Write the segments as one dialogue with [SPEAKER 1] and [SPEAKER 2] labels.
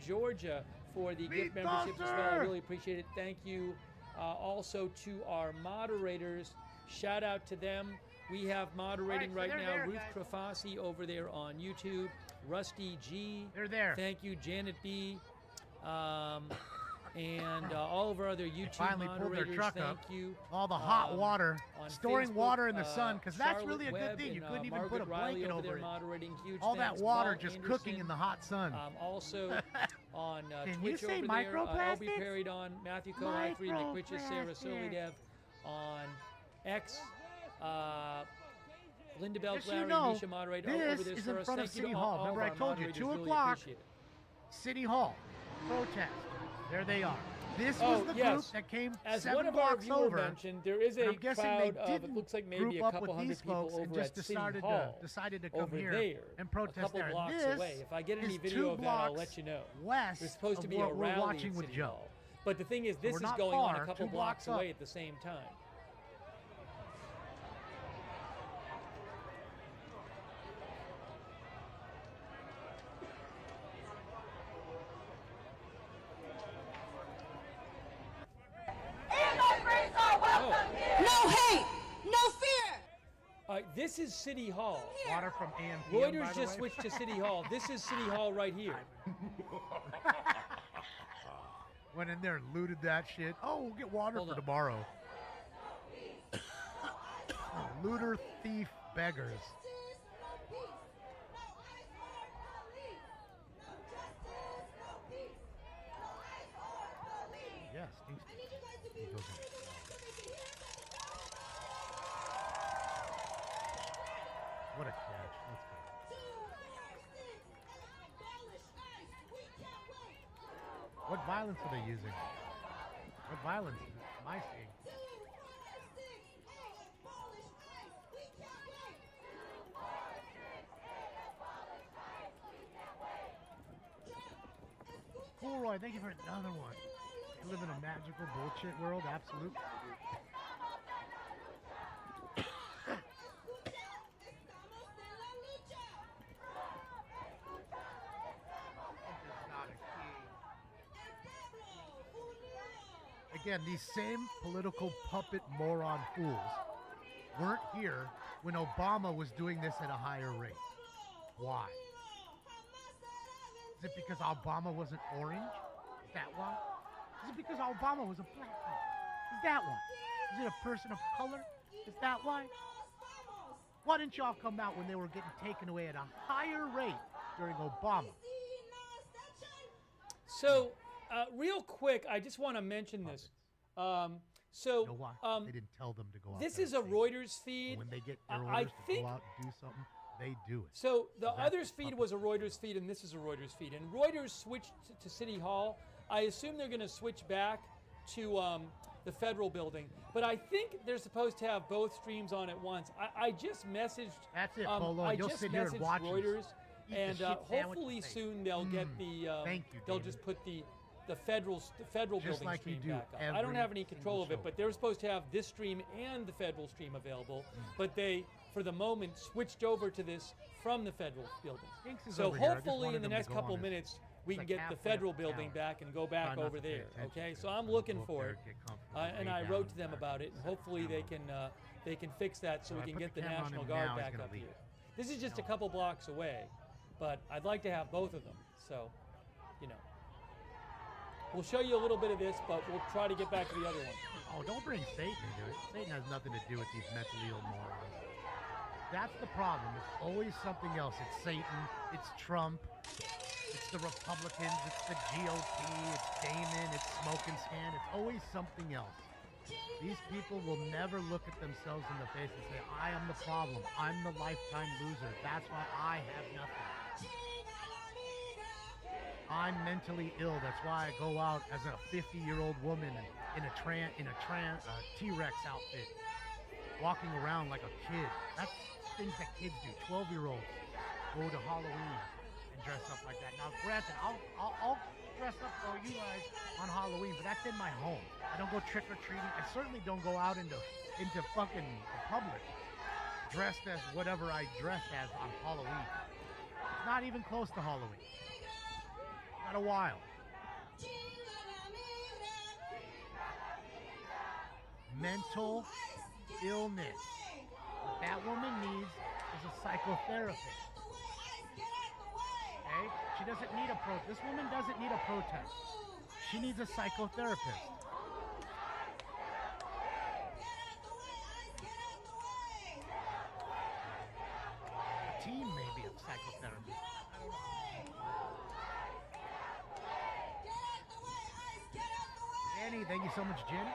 [SPEAKER 1] Georgia for the gift memberships as well. I really appreciate it. Thank you also to our moderators. Shout out to them. We have moderating right now
[SPEAKER 2] there,
[SPEAKER 1] Ruth
[SPEAKER 2] guys.
[SPEAKER 1] Krafasi over there on YouTube. Rusty G.
[SPEAKER 2] They're there.
[SPEAKER 1] Thank you, Janet B. And all of our other YouTube
[SPEAKER 2] finally pulled their
[SPEAKER 1] moderators.
[SPEAKER 2] truck
[SPEAKER 1] Thank
[SPEAKER 2] up.
[SPEAKER 1] you.
[SPEAKER 2] All the hot water,
[SPEAKER 1] On
[SPEAKER 2] storing
[SPEAKER 1] Facebook,
[SPEAKER 2] water in the sun, because that's
[SPEAKER 1] Charlotte
[SPEAKER 2] really a good
[SPEAKER 1] Webb
[SPEAKER 2] thing. You
[SPEAKER 1] and,
[SPEAKER 2] couldn't even
[SPEAKER 1] Margaret
[SPEAKER 2] put a
[SPEAKER 1] Riley
[SPEAKER 2] blanket
[SPEAKER 1] over there
[SPEAKER 2] over it.
[SPEAKER 1] moderating. Huge
[SPEAKER 2] All that
[SPEAKER 1] thanks.
[SPEAKER 2] water
[SPEAKER 1] Paul
[SPEAKER 2] just
[SPEAKER 1] Anderson,
[SPEAKER 2] cooking in the hot sun.
[SPEAKER 1] Also on
[SPEAKER 2] Can
[SPEAKER 1] Twitch
[SPEAKER 2] you say
[SPEAKER 1] over there,
[SPEAKER 2] microplastics?
[SPEAKER 1] LB Perry on Matthew Kohai, Free Nick Richards, Sarah Solidev on X. Linda Bell,
[SPEAKER 2] Just so
[SPEAKER 1] Larry,
[SPEAKER 2] you know,
[SPEAKER 1] Misha moderate
[SPEAKER 2] this
[SPEAKER 1] over there
[SPEAKER 2] is
[SPEAKER 1] for
[SPEAKER 2] in
[SPEAKER 1] us.
[SPEAKER 2] front of
[SPEAKER 1] Thank you
[SPEAKER 2] City
[SPEAKER 1] to
[SPEAKER 2] Hall.
[SPEAKER 1] all
[SPEAKER 2] Remember
[SPEAKER 1] of
[SPEAKER 2] I
[SPEAKER 1] our
[SPEAKER 2] told you,
[SPEAKER 1] moderators.
[SPEAKER 2] 2
[SPEAKER 1] Really
[SPEAKER 2] o'clock,
[SPEAKER 1] appreciate it.
[SPEAKER 2] City Hall, protest. There they are. This
[SPEAKER 1] Oh,
[SPEAKER 2] was the
[SPEAKER 1] yes.
[SPEAKER 2] group that came
[SPEAKER 1] As
[SPEAKER 2] 7
[SPEAKER 1] one of our
[SPEAKER 2] blocks
[SPEAKER 1] viewers
[SPEAKER 2] over.
[SPEAKER 1] mentioned, there is
[SPEAKER 2] and
[SPEAKER 1] a
[SPEAKER 2] I'm guessing
[SPEAKER 1] crowd
[SPEAKER 2] they
[SPEAKER 1] of,
[SPEAKER 2] didn't
[SPEAKER 1] it looks like maybe
[SPEAKER 2] group
[SPEAKER 1] a
[SPEAKER 2] up
[SPEAKER 1] couple
[SPEAKER 2] with
[SPEAKER 1] hundred
[SPEAKER 2] these
[SPEAKER 1] people
[SPEAKER 2] folks and
[SPEAKER 1] over
[SPEAKER 2] just
[SPEAKER 1] at City Hall
[SPEAKER 2] decided to come
[SPEAKER 1] over
[SPEAKER 2] here
[SPEAKER 1] there,
[SPEAKER 2] and protest
[SPEAKER 1] a couple
[SPEAKER 2] there.
[SPEAKER 1] blocks
[SPEAKER 2] This
[SPEAKER 1] away. If I get any
[SPEAKER 2] is
[SPEAKER 1] video
[SPEAKER 2] 2
[SPEAKER 1] of that, I'll
[SPEAKER 2] blocks
[SPEAKER 1] let you know.
[SPEAKER 2] west
[SPEAKER 1] There's supposed to
[SPEAKER 2] of
[SPEAKER 1] be
[SPEAKER 2] what
[SPEAKER 1] a
[SPEAKER 2] we're
[SPEAKER 1] rally
[SPEAKER 2] watching
[SPEAKER 1] at
[SPEAKER 2] with
[SPEAKER 1] City
[SPEAKER 2] Joe.
[SPEAKER 1] Hall. But the thing is, this
[SPEAKER 2] we're
[SPEAKER 1] is
[SPEAKER 2] not
[SPEAKER 1] going on
[SPEAKER 2] far,
[SPEAKER 1] a couple
[SPEAKER 2] 2
[SPEAKER 1] blocks
[SPEAKER 2] blocks
[SPEAKER 1] away
[SPEAKER 2] up.
[SPEAKER 1] at the same time.
[SPEAKER 3] No hate, no fear.
[SPEAKER 1] This is City Hall.
[SPEAKER 2] Water from AMP.
[SPEAKER 1] Reuters just switched to City Hall. This is City Hall right here.
[SPEAKER 2] Went in there and looted that shit. Oh, we'll get water
[SPEAKER 1] Hold
[SPEAKER 2] for
[SPEAKER 1] on.
[SPEAKER 2] tomorrow. Looter, thief, beggars. Yes, he goes in. What a catch. Let's go. What violence are they using? What violence am I seeing? Cool, Roy. Thank you for another one. You live in a magical bullshit world, absolute. Again, these same political puppet moron fools weren't here when Obama was doing this at a higher rate. Why? Is it because Obama wasn't orange? Is that why? Is it because Obama was a black man? Is that why? Is it a person of color? Is that why? Why didn't y'all come out when they were getting taken away at a higher rate during Obama?
[SPEAKER 1] So, real quick, I just want to mention this.
[SPEAKER 2] You know why? They didn't tell them to go out.
[SPEAKER 1] This
[SPEAKER 2] there
[SPEAKER 1] is a
[SPEAKER 2] and say it.
[SPEAKER 1] Reuters feed.
[SPEAKER 2] When they get their
[SPEAKER 1] I
[SPEAKER 2] orders to
[SPEAKER 1] think
[SPEAKER 2] go out and do something, they do it.
[SPEAKER 1] so. The
[SPEAKER 2] That's
[SPEAKER 1] other's
[SPEAKER 2] the
[SPEAKER 1] feed
[SPEAKER 2] puppet
[SPEAKER 1] was a
[SPEAKER 2] system.
[SPEAKER 1] Reuters feed, and this is a Reuters feed. And Reuters switched to City Hall. I assume they're going to switch back to the federal building, but I think they're supposed to have both streams on at once. I just messaged.
[SPEAKER 2] That's it, Polo.
[SPEAKER 1] I
[SPEAKER 2] You'll
[SPEAKER 1] just
[SPEAKER 2] sit here and
[SPEAKER 1] messaged
[SPEAKER 2] watch us
[SPEAKER 1] Reuters,
[SPEAKER 2] eat the
[SPEAKER 1] and
[SPEAKER 2] shit sandwich
[SPEAKER 1] hopefully
[SPEAKER 2] and say,
[SPEAKER 1] soon they'll get the.
[SPEAKER 2] thank you,
[SPEAKER 1] They'll
[SPEAKER 2] David.
[SPEAKER 1] just put the federal
[SPEAKER 2] Just
[SPEAKER 1] building
[SPEAKER 2] like you
[SPEAKER 1] stream
[SPEAKER 2] do
[SPEAKER 1] back up. I don't
[SPEAKER 2] every
[SPEAKER 1] have any control of
[SPEAKER 2] single
[SPEAKER 1] it, but they were supposed to have this stream and the federal stream available, but they, for the moment, switched over to this from the federal building.
[SPEAKER 2] Stinks is
[SPEAKER 1] So
[SPEAKER 2] over here. I just
[SPEAKER 1] hopefully
[SPEAKER 2] wanted
[SPEAKER 1] in the
[SPEAKER 2] them to
[SPEAKER 1] next
[SPEAKER 2] go
[SPEAKER 1] couple
[SPEAKER 2] on
[SPEAKER 1] of
[SPEAKER 2] his-
[SPEAKER 1] minutes we
[SPEAKER 2] it's
[SPEAKER 1] can
[SPEAKER 2] like
[SPEAKER 1] get the
[SPEAKER 2] halfway up
[SPEAKER 1] federal
[SPEAKER 2] the
[SPEAKER 1] building
[SPEAKER 2] tower.
[SPEAKER 1] back and go
[SPEAKER 2] Try
[SPEAKER 1] back
[SPEAKER 2] not
[SPEAKER 1] over
[SPEAKER 2] to pay
[SPEAKER 1] there.
[SPEAKER 2] attention
[SPEAKER 1] Okay,
[SPEAKER 2] to
[SPEAKER 1] so
[SPEAKER 2] it.
[SPEAKER 1] I'm
[SPEAKER 2] Go
[SPEAKER 1] looking
[SPEAKER 2] up
[SPEAKER 1] for
[SPEAKER 2] there,
[SPEAKER 1] it,
[SPEAKER 2] get comfortable,
[SPEAKER 1] and
[SPEAKER 2] lay
[SPEAKER 1] I
[SPEAKER 2] down
[SPEAKER 1] wrote to
[SPEAKER 2] and
[SPEAKER 1] them
[SPEAKER 2] back.
[SPEAKER 1] about it, and hopefully they can fix that so
[SPEAKER 2] So
[SPEAKER 1] we
[SPEAKER 2] I
[SPEAKER 1] can
[SPEAKER 2] put
[SPEAKER 1] get
[SPEAKER 2] the
[SPEAKER 1] the
[SPEAKER 2] camera on
[SPEAKER 1] National
[SPEAKER 2] him
[SPEAKER 1] Guard
[SPEAKER 2] now, he's
[SPEAKER 1] back
[SPEAKER 2] gonna
[SPEAKER 1] up
[SPEAKER 2] leave.
[SPEAKER 1] here. This is just a couple blocks away, but I'd like to have both of them. So, you know. We'll show you a little bit of this, but we'll try to get back to the other one.
[SPEAKER 2] Oh, don't bring Satan into it. Satan has nothing to do with these mentally ill morons. That's the problem. It's always something else. It's Satan. It's Trump. It's the Republicans. It's the GOP. It's Damon. It's Smoke and Scan. It's always something else. These people will never look at themselves in the face and say, I am the problem. I'm the lifetime loser. That's why I have nothing. I'm mentally ill. That's why I go out as a 50-year-old woman in a T-Rex outfit, walking around like a kid. That's things that kids do. 12-year-olds go to Halloween and dress up like that. Now, granted, I'll dress up for you guys on Halloween, but that's in my home. I don't go trick-or-treating. I certainly don't go out into fucking public dressed as whatever I dress as on Halloween. It's not even close to Halloween. Not a while. Mental illness. What that woman needs is a psychotherapist. Okay? She doesn't need a protest. This woman doesn't need a protest. She needs a psychotherapist. A team maybe of psychotherapists. Jenny, thank you so much, Jenny.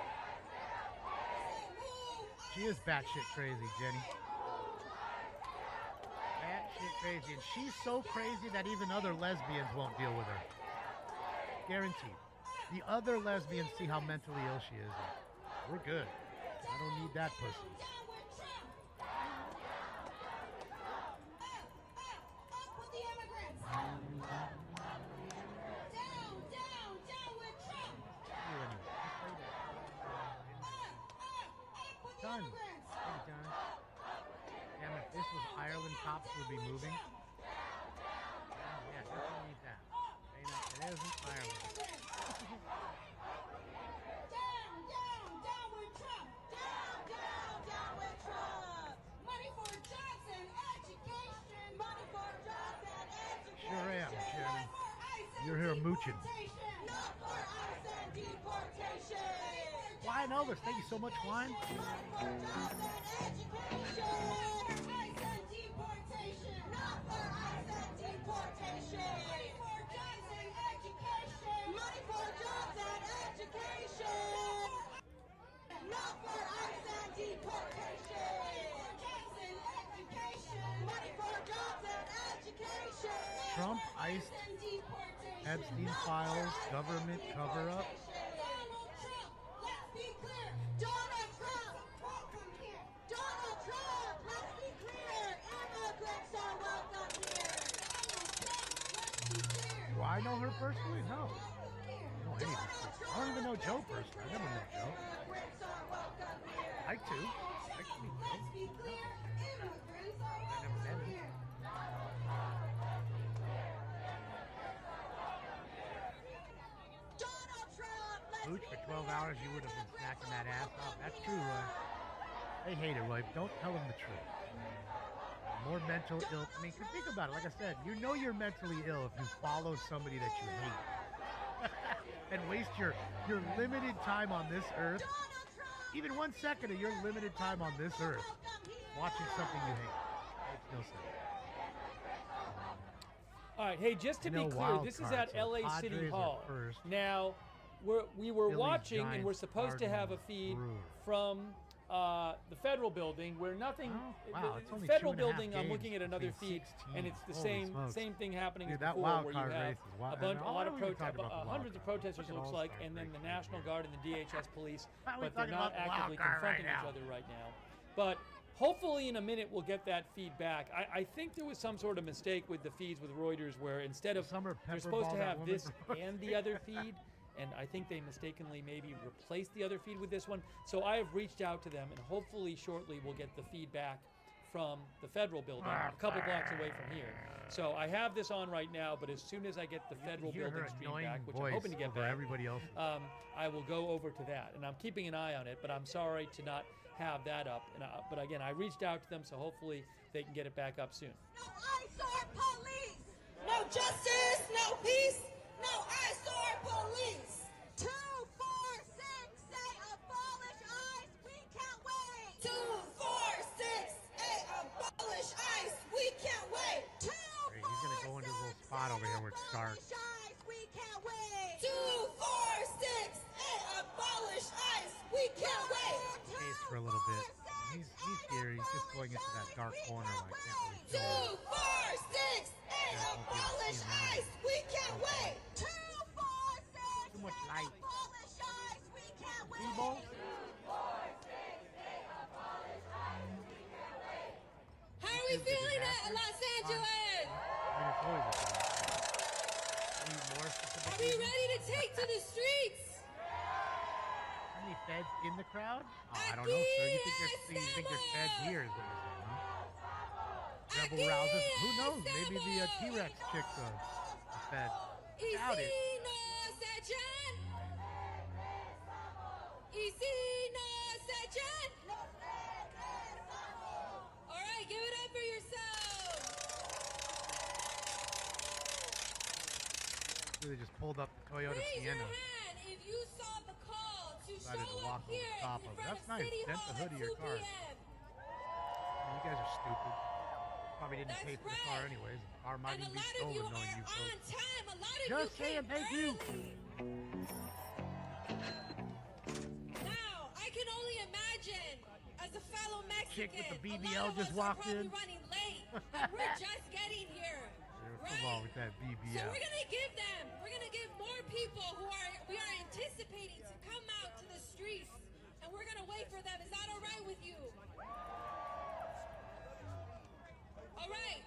[SPEAKER 2] She is batshit crazy, Jenny. Batshit crazy. And she's so crazy that even other lesbians won't deal with her. Guaranteed. The other lesbians see how mentally ill she is. We're good. I don't need that pussy. Done. Hey, John. Damn, if this was Ireland, cops would be moving. Yeah, definitely need that. It isn't Ireland.
[SPEAKER 3] Down with Trump. Down with Trump. Money for jobs and education. Money for jobs and education.
[SPEAKER 2] Sure am, Shannon. You're here mooching.
[SPEAKER 3] Not for ICE and deportation.
[SPEAKER 2] Wine Elvis, thank you so much, Wine.
[SPEAKER 3] Not for jobs and education. ICE and deportation. Not for ICE and deportation. Money for jobs and education. Money for jobs and education. Not for ICE and deportation. Jobs and education. Money for jobs and education.
[SPEAKER 2] Trump iced Epstein files, government cover-up.
[SPEAKER 3] Donald Trump, let's be clear. Donald Trump, welcome here. Donald Trump, let's be clear. Immigrants are welcome here. Donald Trump, let's be clear.
[SPEAKER 2] Do I know her personally? No. I don't know any of these people. I don't even know Joe personally. I never met Joe.
[SPEAKER 3] Immigrants are welcome here.
[SPEAKER 2] Like to. Like to meet Joe.
[SPEAKER 3] Let's be clear. Immigrants are
[SPEAKER 2] I never met
[SPEAKER 3] welcome
[SPEAKER 2] him.
[SPEAKER 3] here. Donald Trump, let's
[SPEAKER 2] Mooch,
[SPEAKER 3] be
[SPEAKER 2] for 12
[SPEAKER 3] clear.
[SPEAKER 2] hours you would have been snacking that ass off. That's true, Roy. They hate it, Roy. Don't tell them the truth. More mental ill. I mean, think about it. Like I said, you know you're mentally ill if you follow somebody that you hate. And waste your limited time on this earth,
[SPEAKER 3] Donald Trump,
[SPEAKER 2] even 1 second of your limited time on this earth,
[SPEAKER 3] welcome here.
[SPEAKER 2] watching something you hate. Makes no sense.
[SPEAKER 1] All right, hey, just to
[SPEAKER 2] You
[SPEAKER 1] be
[SPEAKER 2] know,
[SPEAKER 1] clear,
[SPEAKER 2] wild
[SPEAKER 1] this is
[SPEAKER 2] card,
[SPEAKER 1] at
[SPEAKER 2] so
[SPEAKER 1] LA City
[SPEAKER 2] Padres are
[SPEAKER 1] Hall.
[SPEAKER 2] first.
[SPEAKER 1] Now, we were
[SPEAKER 2] Phillies,
[SPEAKER 1] watching, and we're
[SPEAKER 2] Giants,
[SPEAKER 1] supposed to have a
[SPEAKER 2] Cardinals,
[SPEAKER 1] feed
[SPEAKER 2] Brewers.
[SPEAKER 1] from the federal building where nothing.
[SPEAKER 2] Oh, wow, it's
[SPEAKER 1] the
[SPEAKER 2] only
[SPEAKER 1] federal
[SPEAKER 2] 2.5
[SPEAKER 1] building, I'm
[SPEAKER 2] games
[SPEAKER 1] looking at another
[SPEAKER 2] between
[SPEAKER 1] feed,
[SPEAKER 2] 6
[SPEAKER 1] and it's the
[SPEAKER 2] teams. Holy smokes.
[SPEAKER 1] same thing happening
[SPEAKER 2] Dude,
[SPEAKER 1] as
[SPEAKER 2] that
[SPEAKER 1] before,
[SPEAKER 2] wild
[SPEAKER 1] where you
[SPEAKER 2] card
[SPEAKER 1] have
[SPEAKER 2] race is wild.
[SPEAKER 1] a bunch,
[SPEAKER 2] And
[SPEAKER 1] a lot
[SPEAKER 2] why
[SPEAKER 1] of
[SPEAKER 2] don't we talk about the wild
[SPEAKER 1] hundreds of
[SPEAKER 2] card?
[SPEAKER 1] protesters,
[SPEAKER 2] Look at
[SPEAKER 1] looks
[SPEAKER 2] All-Star
[SPEAKER 1] like, and then
[SPEAKER 2] break
[SPEAKER 1] the
[SPEAKER 2] right
[SPEAKER 1] National
[SPEAKER 2] here.
[SPEAKER 1] Guard and the DHS police,
[SPEAKER 2] Why are we
[SPEAKER 1] but they're
[SPEAKER 2] talking
[SPEAKER 1] not
[SPEAKER 2] about the wild
[SPEAKER 1] actively
[SPEAKER 2] card right
[SPEAKER 1] confronting each
[SPEAKER 2] now?
[SPEAKER 1] other right now. But hopefully in a minute we'll get that feedback. I think there was some sort of mistake with the feeds with Reuters where instead of
[SPEAKER 2] Summer
[SPEAKER 1] they're
[SPEAKER 2] pepper
[SPEAKER 1] supposed
[SPEAKER 2] ball
[SPEAKER 1] to
[SPEAKER 2] that
[SPEAKER 1] have
[SPEAKER 2] woman
[SPEAKER 1] this
[SPEAKER 2] for
[SPEAKER 1] and the other feed, and I think they mistakenly maybe replaced the other feed with this one. So I have reached out to them, and hopefully shortly we'll get the feedback from the federal building a couple blocks away from here. So I have this on right now, but as soon as I get the federal
[SPEAKER 2] Hear
[SPEAKER 1] building
[SPEAKER 2] her
[SPEAKER 1] stream
[SPEAKER 2] annoying
[SPEAKER 1] back, which I'm
[SPEAKER 2] voice
[SPEAKER 1] hoping to get
[SPEAKER 2] over
[SPEAKER 1] back,
[SPEAKER 2] everybody else.
[SPEAKER 1] I will go over to that, and I'm keeping an eye on it. But I'm sorry to not have that up. But again, I reached out to them, so hopefully they can get it back up soon.
[SPEAKER 3] No ICE or police. No justice, no peace. No ICE or police. 246, say abolish ICE. We can't wait. 246, say abolish ICE. We can't wait.
[SPEAKER 2] He's gonna go into his little spot over here where it's dark.
[SPEAKER 3] We can't wait. 246, say abolish ICE. We can't wait.
[SPEAKER 2] Space for a little bit. He's here. He's just going into that dark corner. I can't really show him.
[SPEAKER 3] 246, say abolish ICE. We can't wait. 246.
[SPEAKER 2] Too much light.
[SPEAKER 3] Abolish ICE. We can't wait.
[SPEAKER 2] T-ball?
[SPEAKER 3] How are we feeling at Los Angeles?
[SPEAKER 2] I mean, it's always a thing. Any more specific
[SPEAKER 3] Are we
[SPEAKER 2] reason?
[SPEAKER 3] ready to take to the streets?
[SPEAKER 2] How many feds in the crowd? Oh, I don't know, sir. You think there's feds here is what you're saying, huh? Rebel rousers. Who knows? Maybe the T-Rex chick's a fed.
[SPEAKER 3] Y
[SPEAKER 2] Shout it.
[SPEAKER 3] si nos echan. Y si nos echan. All right, give it up for yourselves.
[SPEAKER 2] Really just pulled up the Toyota
[SPEAKER 3] Raise your
[SPEAKER 2] Sienna.
[SPEAKER 3] hand if you saw the call to
[SPEAKER 2] Decided
[SPEAKER 3] show
[SPEAKER 2] to walk
[SPEAKER 3] up
[SPEAKER 2] over
[SPEAKER 3] here
[SPEAKER 2] top
[SPEAKER 3] in
[SPEAKER 2] of it.
[SPEAKER 3] front
[SPEAKER 2] That's
[SPEAKER 3] of
[SPEAKER 2] nice.
[SPEAKER 3] City
[SPEAKER 2] Dent the
[SPEAKER 3] Hall
[SPEAKER 2] hood
[SPEAKER 3] at
[SPEAKER 2] of your
[SPEAKER 3] 2
[SPEAKER 2] car.
[SPEAKER 3] p.m.
[SPEAKER 2] You guys are stupid. Probably didn't
[SPEAKER 3] That's
[SPEAKER 2] pay for the car
[SPEAKER 3] right.
[SPEAKER 2] anyways. The car might
[SPEAKER 3] And a
[SPEAKER 2] even be
[SPEAKER 3] lot of you
[SPEAKER 2] stolen knowing
[SPEAKER 3] are
[SPEAKER 2] you
[SPEAKER 3] on
[SPEAKER 2] folks.
[SPEAKER 3] time. A lot of
[SPEAKER 2] Just
[SPEAKER 3] you
[SPEAKER 2] saying,
[SPEAKER 3] came
[SPEAKER 2] thank you.
[SPEAKER 3] early. Now, I can only imagine, as a fellow Mexican,
[SPEAKER 2] Chick with the
[SPEAKER 3] a
[SPEAKER 2] BBL
[SPEAKER 3] lot of
[SPEAKER 2] just
[SPEAKER 3] us
[SPEAKER 2] walked
[SPEAKER 3] are probably
[SPEAKER 2] in.
[SPEAKER 3] running late, and we're just getting here.
[SPEAKER 2] Come on with that
[SPEAKER 3] So
[SPEAKER 2] BBL.
[SPEAKER 3] we're gonna give more people we are anticipating to come out to the streets, and we're gonna wait for them. Is that all right with you? All right.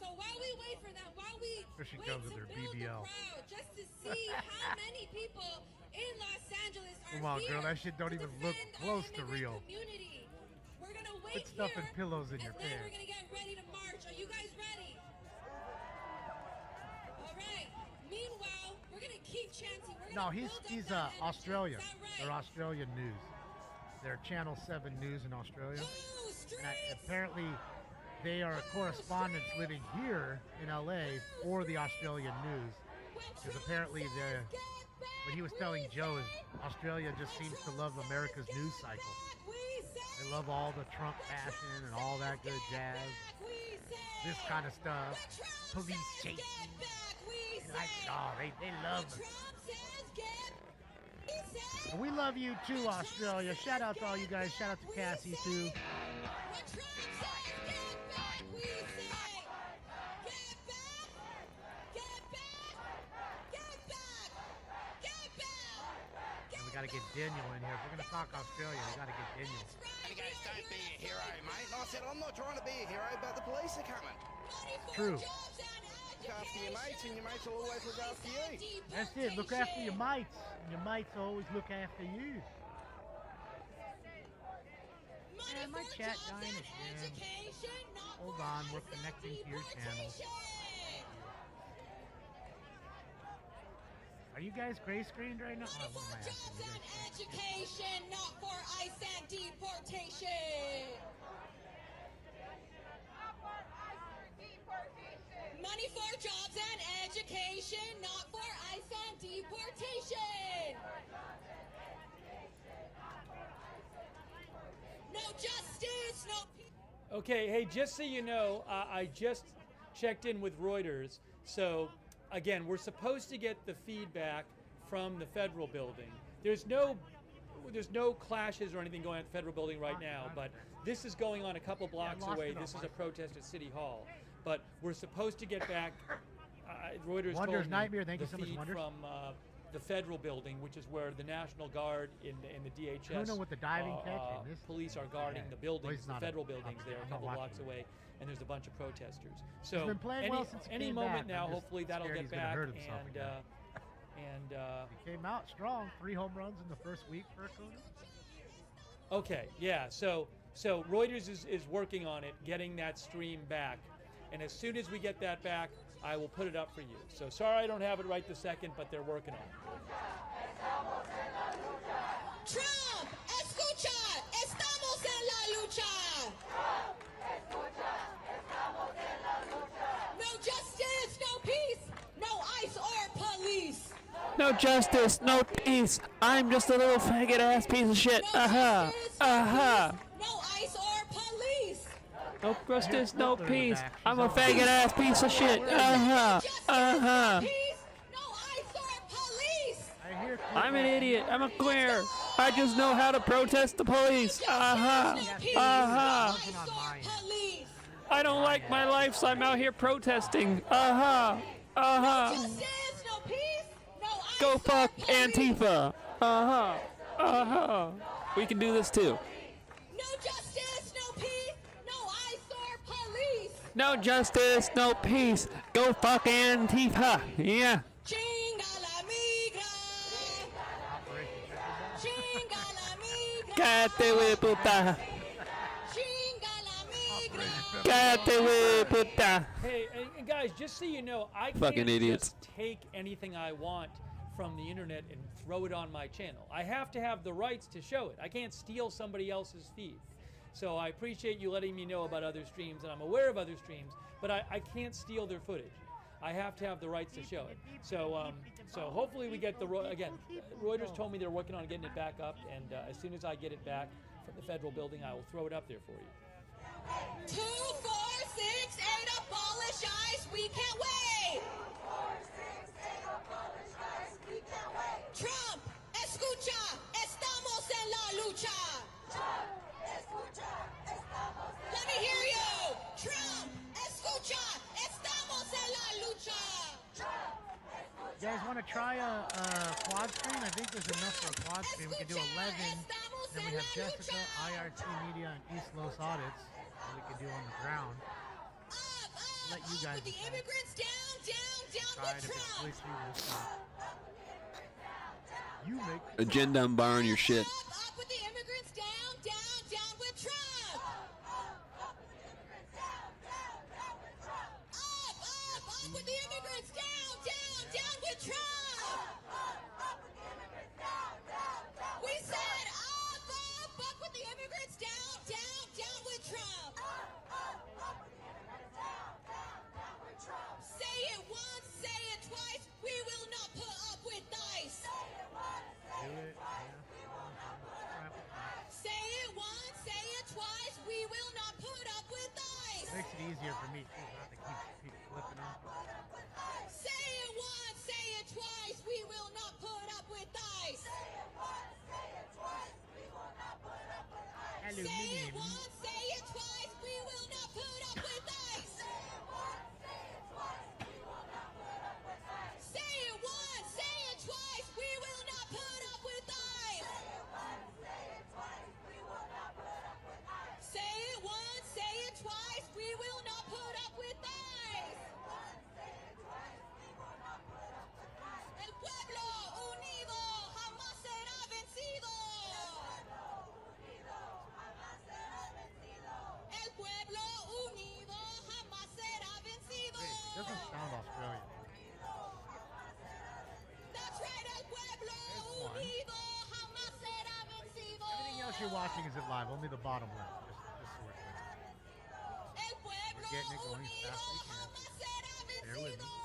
[SPEAKER 3] So while we wait for them, while we
[SPEAKER 2] Here she
[SPEAKER 3] wait
[SPEAKER 2] comes
[SPEAKER 3] to
[SPEAKER 2] with her
[SPEAKER 3] build
[SPEAKER 2] BBL.
[SPEAKER 3] the crowd, just to see how many people in Los Angeles are
[SPEAKER 2] Come on,
[SPEAKER 3] here
[SPEAKER 2] girl, that shit don't
[SPEAKER 3] to
[SPEAKER 2] even look
[SPEAKER 3] defend our
[SPEAKER 2] close to
[SPEAKER 3] immigrant
[SPEAKER 2] real.
[SPEAKER 3] Community. We're gonna wait
[SPEAKER 2] Put stuff
[SPEAKER 3] here,
[SPEAKER 2] and pillows in your
[SPEAKER 3] and then we're
[SPEAKER 2] pants.
[SPEAKER 3] gonna get ready to march. Are you guys ready? All right. Meanwhile, we're gonna keep chanting. We're
[SPEAKER 2] No,
[SPEAKER 3] gonna
[SPEAKER 2] he's
[SPEAKER 3] build up that energy.
[SPEAKER 2] Australian.
[SPEAKER 3] Is that right?
[SPEAKER 2] They're Australian news. They're Channel 7 News in Australia.
[SPEAKER 3] Go
[SPEAKER 2] And
[SPEAKER 3] streets!
[SPEAKER 2] apparently, they are correspondents living here in LA for the Australian news. Because apparently, what he was telling Joe is Australia just seems to love America's news cycle. They love all the Trump fashion and all that good jazz. This kind of stuff. Police chasing. Like, oh, they love us. And we love you too, Australia. Shout out to all you guys. Shout out to Cassie too. And we gotta get Daniel in here. If we're gonna talk Australia, we gotta get Daniel.
[SPEAKER 4] He goes, don't be a hero, mate. And I said, I'm not trying to be a hero, but the police are coming.
[SPEAKER 2] True.
[SPEAKER 4] Look after your mates, and your mates will always look after you.
[SPEAKER 2] That's it. Look after your mates. And your mates always look after you. Man, my chat dying again. Hold on, we're connecting to your channel. Are you guys gray screened right now? Oh, what am I asking you guys?
[SPEAKER 3] Education, not for ICE and deportation. Money for jobs and education, not for ICE and deportation. No justice, no peace.
[SPEAKER 1] Okay, hey, just so you know, I just checked in with Reuters. So, again, we're supposed to get the feedback from the federal building. There's no clashes or anything going on at the federal building right now, but this is going on a couple blocks
[SPEAKER 2] lost
[SPEAKER 1] away.
[SPEAKER 2] it on
[SPEAKER 1] This is
[SPEAKER 2] my
[SPEAKER 1] a protest at City Hall. But we're supposed to get back, Reuters
[SPEAKER 2] Wonders
[SPEAKER 1] told me
[SPEAKER 2] Nightmare, thank you
[SPEAKER 1] the
[SPEAKER 2] so much,
[SPEAKER 1] feed
[SPEAKER 2] Wonders.
[SPEAKER 1] from the federal building, which is where the National Guard and the DHS
[SPEAKER 2] Bruno with the diving catch and this-
[SPEAKER 1] police are guarding
[SPEAKER 2] Yeah.
[SPEAKER 1] the
[SPEAKER 2] Well,
[SPEAKER 1] buildings,
[SPEAKER 2] he's
[SPEAKER 1] the
[SPEAKER 2] not
[SPEAKER 1] federal
[SPEAKER 2] a-
[SPEAKER 1] buildings there, a
[SPEAKER 2] I'm not
[SPEAKER 1] couple blocks
[SPEAKER 2] watching.
[SPEAKER 1] away, and there's a bunch of protesters. So
[SPEAKER 2] been playing well since he
[SPEAKER 1] any
[SPEAKER 2] came
[SPEAKER 1] moment
[SPEAKER 2] back.
[SPEAKER 1] now,
[SPEAKER 2] I'm just
[SPEAKER 1] hopefully that'll
[SPEAKER 2] scared
[SPEAKER 1] get
[SPEAKER 2] he's gonna
[SPEAKER 1] back.
[SPEAKER 2] hurt himself
[SPEAKER 1] And
[SPEAKER 2] again. He came out strong. 3 home runs in the first week for Acuna.
[SPEAKER 1] okay, yeah. So Reuters is working on it, getting that stream back, and as soon as we get that back, I will put it up for you. So sorry I don't have it right this second, but they're working on it.
[SPEAKER 3] Trump, escucha, estamos en la lucha. No justice, no peace, no ICE or police.
[SPEAKER 5] No justice, no peace. I'm just a little faggot ass piece of shit.
[SPEAKER 3] No
[SPEAKER 5] Aha.
[SPEAKER 3] justice,
[SPEAKER 5] Aha.
[SPEAKER 3] no ICE or police.
[SPEAKER 5] No justice, no
[SPEAKER 2] Hitler in the
[SPEAKER 5] peace.
[SPEAKER 2] back.
[SPEAKER 5] I'm
[SPEAKER 2] She's
[SPEAKER 5] a
[SPEAKER 2] all
[SPEAKER 5] faggot ass piece of shit. Aha.
[SPEAKER 3] Justice,
[SPEAKER 5] Aha.
[SPEAKER 3] no peace, no ICE or police.
[SPEAKER 2] I hear
[SPEAKER 5] I'm an idiot. I'm a queer. I just know how to protest the police. Aha. Aha.
[SPEAKER 2] Nothing on mine.
[SPEAKER 3] Police.
[SPEAKER 5] I don't like my life, so I'm out here protesting. Aha. Aha.
[SPEAKER 3] Justice, no peace, no ICE
[SPEAKER 5] Go
[SPEAKER 3] or
[SPEAKER 5] fuck
[SPEAKER 3] police.
[SPEAKER 5] Antifa. Aha. Aha. We can do this too.
[SPEAKER 3] No justice, no peace, no ICE or police.
[SPEAKER 5] No justice, no peace. Go fuck Antifa. Yeah.
[SPEAKER 3] Chinga la migra. Chinga la migra.
[SPEAKER 5] Cállate, güey, puta.
[SPEAKER 3] Chinga la migra.
[SPEAKER 5] Cállate, güey, puta.
[SPEAKER 1] Hey, and guys, just so you know, I
[SPEAKER 5] Fucking
[SPEAKER 1] can't
[SPEAKER 5] idiots.
[SPEAKER 1] just take anything I want from the internet and throw it on my channel. I have to have the rights to show it. I can't steal somebody else's feed. So I appreciate you letting me know about other streams, and I'm aware of other streams, but I can't steal their footage. I have to have the rights to show it. So hopefully we get again, Reuters told me they're working on getting it back up, and as soon as I get it back from the federal building, I will throw it up there for you.
[SPEAKER 3] 2, 4, 6, 8, apologize, we can't wait. 2, 4, 6, 8, apologize, we can't wait. Trump, escucha, estamos en la lucha. Trump, escucha, estamos en la lucha. Let me hear you. Trump, escucha, estamos en la lucha. Trump, escucha.
[SPEAKER 2] You guys want to try a quad stream? I think there's enough for a quad stream. We can do 11. Then we have Jessica, IRT Media, and East Los Audits. We can do on the ground. Let you guys
[SPEAKER 3] with the immigrants down
[SPEAKER 2] try
[SPEAKER 3] with
[SPEAKER 2] it. If it's
[SPEAKER 3] Trump.
[SPEAKER 2] glitchy, we'll stop. You make
[SPEAKER 5] Agenda, I'm borrowing your shit.
[SPEAKER 3] Up with the immigrants down with Trump. Up with the immigrants down with Trump. Up with the immigrants down with Trump. Up with the immigrants down. We said up with the immigrants down with Trump. Up with the immigrants down with Trump. Say it once, say it twice. We will not put up with ICE.
[SPEAKER 2] do it.
[SPEAKER 3] Say it once, say it twice. We will not put up with ICE.
[SPEAKER 2] Makes it easier for me too, not to keep flipping off.
[SPEAKER 3] Say it once, say it twice. We will not put up with ICE. Say it once, say it twice. We will not put up with ICE. Say it
[SPEAKER 2] Aluminium.
[SPEAKER 3] once, say it twice. We will not put up with ICE. Say it once, say it twice. We will not put up with ICE. Say it once, say it twice. We will not put up with ICE. Say it once, say it twice. We will not put up with ICE. El pueblo unido jamás será vencido. El pueblo unido jamás será vencido.
[SPEAKER 2] Wait, it doesn't sound Australian.
[SPEAKER 3] That's right, el pueblo
[SPEAKER 2] one.
[SPEAKER 3] unido jamás será vencido.
[SPEAKER 2] Everything else you're watching isn't live, only the bottom left. Just so we're clear.
[SPEAKER 3] El pueblo
[SPEAKER 2] We're getting it going as
[SPEAKER 3] unido
[SPEAKER 2] fast as we can.
[SPEAKER 3] jamás será
[SPEAKER 2] Bear with
[SPEAKER 3] vencido.
[SPEAKER 2] me.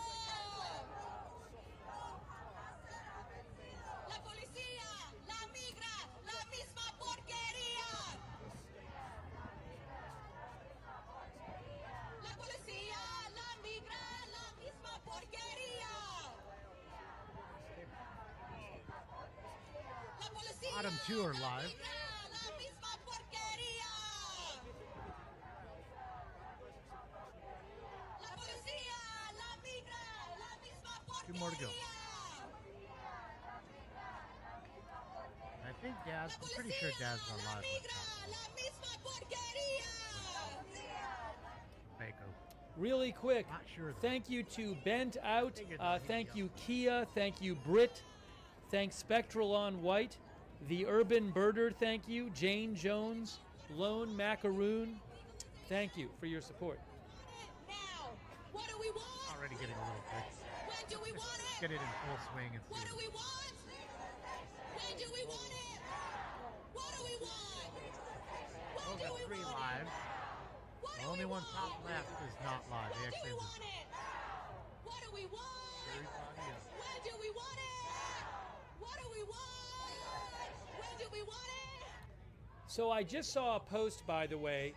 [SPEAKER 3] La policía, la migra, la misma porquería. La policía, la migra, la misma porquería. La policía,
[SPEAKER 2] Bottom two are
[SPEAKER 3] la
[SPEAKER 2] live.
[SPEAKER 3] migra, la misma porquería. La policía, la migra, la misma porquería.
[SPEAKER 2] Two more to go. I think Daz, I'm pretty sure Daz is on
[SPEAKER 3] La
[SPEAKER 2] live.
[SPEAKER 3] migra, la misma porquería.
[SPEAKER 2] Faco.
[SPEAKER 1] Really quick,
[SPEAKER 2] Not sure.
[SPEAKER 1] thank you to Bent Out,
[SPEAKER 2] Figured
[SPEAKER 1] thank you Kia, thank you Brit, thanks Spectral on White, The Urban Birder, thank you, Jane Jones, Lone Macaroon, thank you for your support.
[SPEAKER 3] Now, what do we want?
[SPEAKER 2] Already getting a little bit.
[SPEAKER 3] When do we want it?
[SPEAKER 2] Get it in full swing and
[SPEAKER 3] What
[SPEAKER 2] see.
[SPEAKER 3] do we want? When do we want it? What do we want? When
[SPEAKER 2] Oh,
[SPEAKER 3] do
[SPEAKER 2] got
[SPEAKER 3] we
[SPEAKER 2] three
[SPEAKER 3] want
[SPEAKER 2] live.
[SPEAKER 3] it? What
[SPEAKER 2] The
[SPEAKER 3] do
[SPEAKER 2] only
[SPEAKER 3] we
[SPEAKER 2] one
[SPEAKER 3] want?
[SPEAKER 2] top left is not live. They
[SPEAKER 3] When do
[SPEAKER 2] actually
[SPEAKER 3] we
[SPEAKER 2] have
[SPEAKER 3] want it? What do we want?
[SPEAKER 2] everybody else.
[SPEAKER 3] When do we want it? What do we want? When do we want it?
[SPEAKER 1] So I just saw a post, by the way.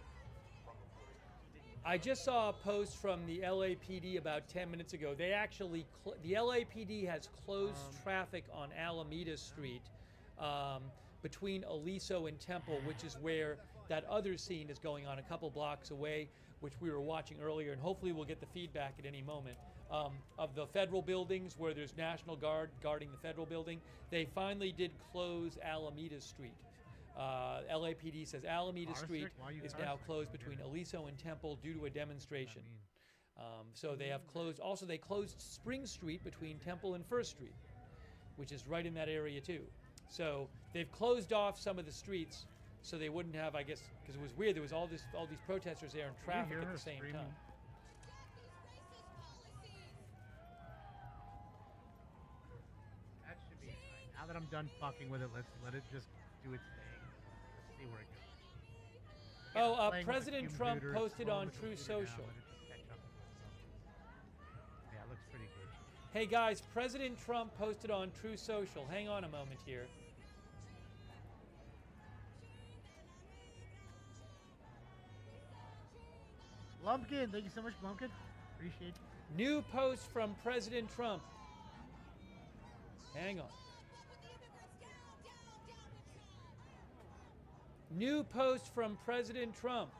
[SPEAKER 1] I just saw a post from the LAPD about 10 minutes ago. They actually, the LAPD has closed traffic on Alameda Street between Aliso and Temple, which is where that other scene is going on a couple blocks away, which we were watching earlier, and hopefully we'll get the feedback at any moment. Of the federal buildings where there's National Guard guarding the federal building, they finally did close Alameda Street. LAPD says Alameda
[SPEAKER 2] Car
[SPEAKER 1] Street
[SPEAKER 2] sick? Why are you
[SPEAKER 1] is
[SPEAKER 2] car
[SPEAKER 1] now
[SPEAKER 2] sick?
[SPEAKER 1] closed
[SPEAKER 2] I don't
[SPEAKER 1] between
[SPEAKER 2] get it.
[SPEAKER 1] Aliso and Temple due to a demonstration.
[SPEAKER 2] mean?
[SPEAKER 1] So they have closed. Also, they closed Spring Street between Temple and First Street, which is right in that area too. So they've closed off some of the streets so they wouldn't have, I guess, because it was weird. There was all these protesters there in traffic
[SPEAKER 2] hear
[SPEAKER 1] at
[SPEAKER 2] her
[SPEAKER 1] the same
[SPEAKER 2] screaming?
[SPEAKER 1] time.
[SPEAKER 2] that I'm done fucking with it, let's let it just do its thing. Let's see where it goes.
[SPEAKER 1] Oh,
[SPEAKER 2] Playing with the
[SPEAKER 1] President Trump
[SPEAKER 2] computer,
[SPEAKER 1] posted
[SPEAKER 2] slowing
[SPEAKER 1] on
[SPEAKER 2] the
[SPEAKER 1] True
[SPEAKER 2] computer down,
[SPEAKER 1] Social.
[SPEAKER 2] let it just catch up with itself. Yeah, it looks pretty good.
[SPEAKER 1] Hey guys, President Trump posted on True Social. Hang on a moment here.
[SPEAKER 2] Lumpkin, thank you so much, Lumpkin. Appreciate you.
[SPEAKER 1] New post from President Trump. Hang on. New post from President Trump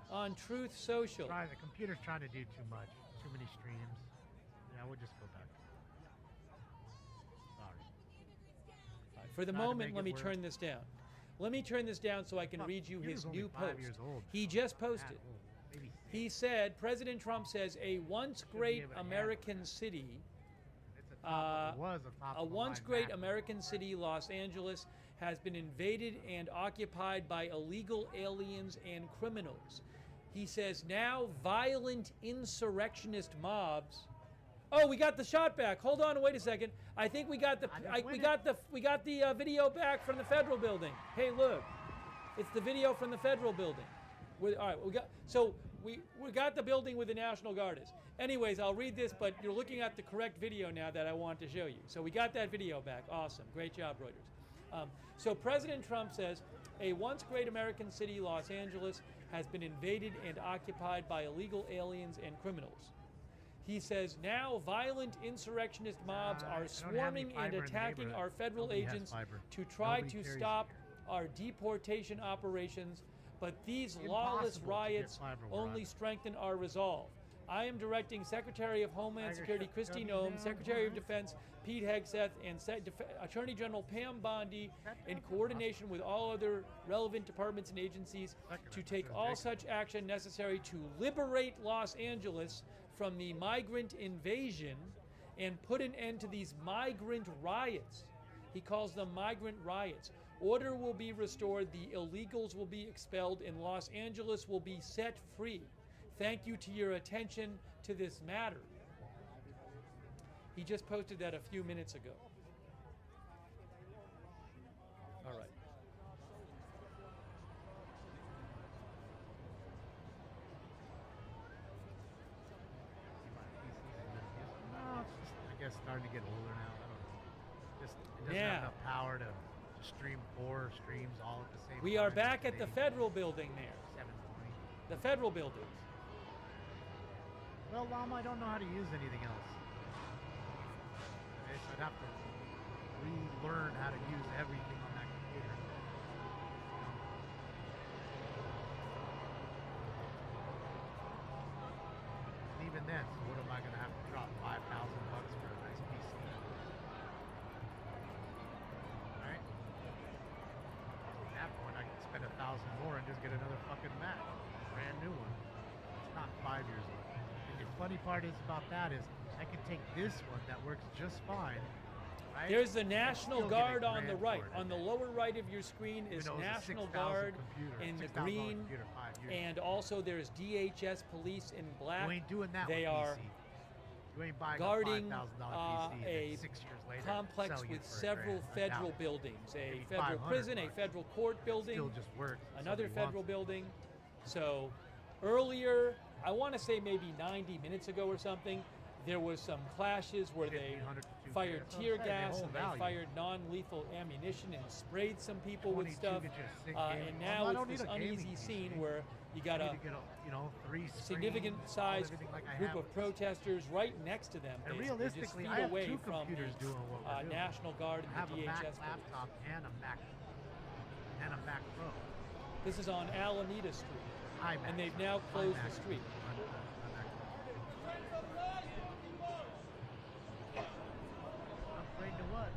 [SPEAKER 1] on Truth Social.
[SPEAKER 2] The computer's trying to do too much. Too many streams. Yeah, we'll just go back. Sorry.
[SPEAKER 1] For the
[SPEAKER 2] Trying to
[SPEAKER 1] moment,
[SPEAKER 2] make
[SPEAKER 1] let
[SPEAKER 2] it
[SPEAKER 1] me
[SPEAKER 2] work.
[SPEAKER 1] turn this down. Let me turn this down so I can
[SPEAKER 2] Fuck,
[SPEAKER 1] read you
[SPEAKER 2] computer's
[SPEAKER 1] his
[SPEAKER 2] only
[SPEAKER 1] new
[SPEAKER 2] 5
[SPEAKER 1] post.
[SPEAKER 2] years old,
[SPEAKER 1] He
[SPEAKER 2] so
[SPEAKER 1] just
[SPEAKER 2] not
[SPEAKER 1] posted.
[SPEAKER 2] that old. Maybe
[SPEAKER 1] He
[SPEAKER 2] 6.
[SPEAKER 1] said, President Trump says, a once great
[SPEAKER 2] able to handle
[SPEAKER 1] American
[SPEAKER 2] that.
[SPEAKER 1] city,
[SPEAKER 2] It's a top, it was a top
[SPEAKER 1] a
[SPEAKER 2] of the
[SPEAKER 1] once
[SPEAKER 2] line
[SPEAKER 1] great
[SPEAKER 2] Mac.
[SPEAKER 1] American city, Los Angeles, has been invaded and occupied by illegal aliens and criminals. He says now violent insurrectionist mobs. Oh, we got the shot back. Hold on, wait a second. I think we got the we got the video back from the federal building. Hey, look, it's the video from the federal building. All right, we got the building where the National Guard is. Anyways, I'll read this, but you're looking at the correct video now that I want to show you. So we got that video back. Awesome, great job, Reuters. So President Trump says, a once great American city, Los Angeles, has been invaded and occupied by illegal aliens and criminals. He says now violent insurrectionist mobs
[SPEAKER 2] I
[SPEAKER 1] are
[SPEAKER 2] don't have any
[SPEAKER 1] swarming and
[SPEAKER 2] fiber in the
[SPEAKER 1] attacking
[SPEAKER 2] neighborhood.
[SPEAKER 1] our federal
[SPEAKER 2] Nobody has
[SPEAKER 1] agents
[SPEAKER 2] fiber.
[SPEAKER 1] to try
[SPEAKER 2] Nobody
[SPEAKER 1] to
[SPEAKER 2] carries
[SPEAKER 1] stop
[SPEAKER 2] it
[SPEAKER 1] our deportation operations, but these
[SPEAKER 2] Impossible
[SPEAKER 1] lawless
[SPEAKER 2] to get
[SPEAKER 1] riots
[SPEAKER 2] fiber where
[SPEAKER 1] only
[SPEAKER 2] I'm at.
[SPEAKER 1] strengthen our resolve. I am directing Secretary of Homeland
[SPEAKER 2] Tiger
[SPEAKER 1] Security
[SPEAKER 2] shut
[SPEAKER 1] Kristi
[SPEAKER 2] me
[SPEAKER 1] Noem,
[SPEAKER 2] down,
[SPEAKER 1] Secretary of
[SPEAKER 2] alright.
[SPEAKER 1] Defense Pete Hegseth, and Attorney General Pam Bondi, in coordination with all other relevant departments and agencies, to take all such action necessary to liberate Los Angeles from the migrant invasion and put an end to these migrant riots. He calls them migrant riots. Order will be restored, the illegals will be expelled, and Los Angeles will be set free. Thank you to your attention to this matter. He just posted that a few minutes ago. All right.
[SPEAKER 2] No, it's just, I guess, starting to get older now. I don't know. Just it doesn't
[SPEAKER 1] Yeah.
[SPEAKER 2] have enough power to stream 4 streams all at the same time.
[SPEAKER 1] We are
[SPEAKER 2] in
[SPEAKER 1] back at the
[SPEAKER 2] today's
[SPEAKER 1] federal building there.
[SPEAKER 2] 720.
[SPEAKER 1] The federal building.
[SPEAKER 2] Well, Llama, I don't know how to use anything else. Okay, so I'd have to relearn how to use everything on that computer. And even then, so what am I going to have to drop $5,000 for a nice PC? Right? At that point, I can spend $1,000 more and just get another fucking Mac, brand new one. It's not 5 years old. And the funny part is about that is I can take this one that works just fine. Right?
[SPEAKER 1] There's the
[SPEAKER 2] and
[SPEAKER 1] National
[SPEAKER 2] still get a
[SPEAKER 1] Guard on the
[SPEAKER 2] grand
[SPEAKER 1] right.
[SPEAKER 2] for it.
[SPEAKER 1] On the lower right of your screen
[SPEAKER 2] Even
[SPEAKER 1] is
[SPEAKER 2] though it's a
[SPEAKER 1] National
[SPEAKER 2] 6,000
[SPEAKER 1] Guard
[SPEAKER 2] computer,
[SPEAKER 1] in the
[SPEAKER 2] $6,000
[SPEAKER 1] green,
[SPEAKER 2] computer, 5 years.
[SPEAKER 1] and also there's DHS police in black.
[SPEAKER 2] You ain't doing that
[SPEAKER 1] They
[SPEAKER 2] with
[SPEAKER 1] are
[SPEAKER 2] PC. You ain't buying
[SPEAKER 1] guarding
[SPEAKER 2] a $5,000 PC and
[SPEAKER 1] a
[SPEAKER 2] then 6 years later
[SPEAKER 1] complex
[SPEAKER 2] sell you
[SPEAKER 1] with
[SPEAKER 2] for
[SPEAKER 1] several
[SPEAKER 2] $1,000. I doubt
[SPEAKER 1] federal
[SPEAKER 2] it.
[SPEAKER 1] buildings, a
[SPEAKER 2] Maybe
[SPEAKER 1] federal
[SPEAKER 2] 500
[SPEAKER 1] prison, a
[SPEAKER 2] bucks.
[SPEAKER 1] federal court building,
[SPEAKER 2] Still just works. if
[SPEAKER 1] another
[SPEAKER 2] somebody
[SPEAKER 1] federal
[SPEAKER 2] wants it.
[SPEAKER 1] building. So earlier, I want to say maybe 90 minutes ago or something, there was some clashes where they
[SPEAKER 2] 1,500 to 2K.
[SPEAKER 1] fired
[SPEAKER 2] That's what I'm
[SPEAKER 1] tear
[SPEAKER 2] saying, they
[SPEAKER 1] gas
[SPEAKER 2] hold
[SPEAKER 1] and they
[SPEAKER 2] value.
[SPEAKER 1] fired non-lethal ammunition and sprayed some people with
[SPEAKER 2] 22
[SPEAKER 1] stuff.
[SPEAKER 2] gets you a sick
[SPEAKER 1] And
[SPEAKER 2] gaming-
[SPEAKER 1] now
[SPEAKER 2] Well, I
[SPEAKER 1] it's
[SPEAKER 2] don't
[SPEAKER 1] this
[SPEAKER 2] need a gaming
[SPEAKER 1] uneasy
[SPEAKER 2] PC.
[SPEAKER 1] scene where you got
[SPEAKER 2] I
[SPEAKER 1] a
[SPEAKER 2] need to get 3
[SPEAKER 1] significant
[SPEAKER 2] screens,
[SPEAKER 1] sized
[SPEAKER 2] everything like I
[SPEAKER 1] group
[SPEAKER 2] have
[SPEAKER 1] of
[SPEAKER 2] with-
[SPEAKER 1] protesters right next to them,
[SPEAKER 2] And
[SPEAKER 1] basically, just
[SPEAKER 2] realistically,
[SPEAKER 1] feet
[SPEAKER 2] I have
[SPEAKER 1] away
[SPEAKER 2] 2
[SPEAKER 1] from
[SPEAKER 2] computers
[SPEAKER 1] the
[SPEAKER 2] doing what we're doing.
[SPEAKER 1] National Guard
[SPEAKER 2] I
[SPEAKER 1] and
[SPEAKER 2] have
[SPEAKER 1] the
[SPEAKER 2] a Mac
[SPEAKER 1] DHS. police.
[SPEAKER 2] laptop and a Mac Pro.
[SPEAKER 1] This is on Alameda Street,
[SPEAKER 2] iMac.
[SPEAKER 1] and they've now closed
[SPEAKER 2] iMac
[SPEAKER 1] the street.
[SPEAKER 2] on Mac Pro. Upgrade to what?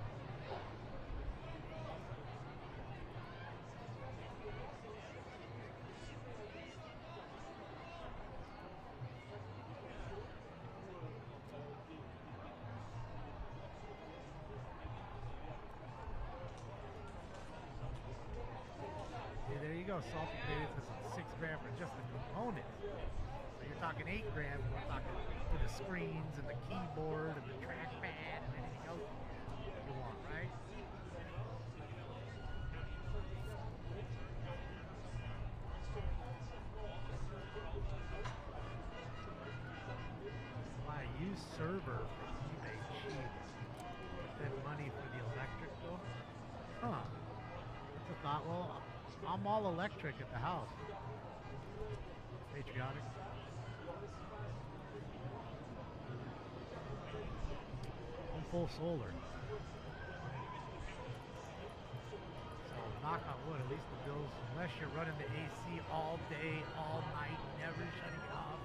[SPEAKER 2] Hey, there you go. Salty Potatoes is $6 grand for just the component. So you're talking $8 grand. We're talking for the screens and the keyboard and the trackpad and anything else you want, right? I'm all electric at the house. Patriotic. I'm full solar. So knock on wood, at least the bills, unless you're running the AC all day, all night, never shutting it off,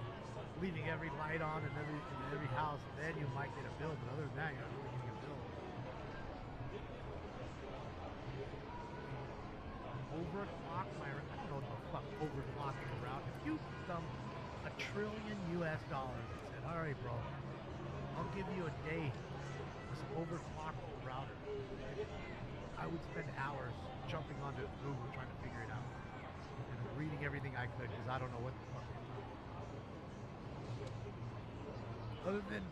[SPEAKER 2] leaving every light on in every house, then you might get a bill. But other than that, you're not really getting a bill. Overclock my, I don't know what the fuck overclocking around. If you dump $1 trillion US and said, all right, bro, I'll give you a day to overclock the router, I would spend hours jumping onto Google trying to figure it out and reading everything I could because I don't know what the fuck. Other than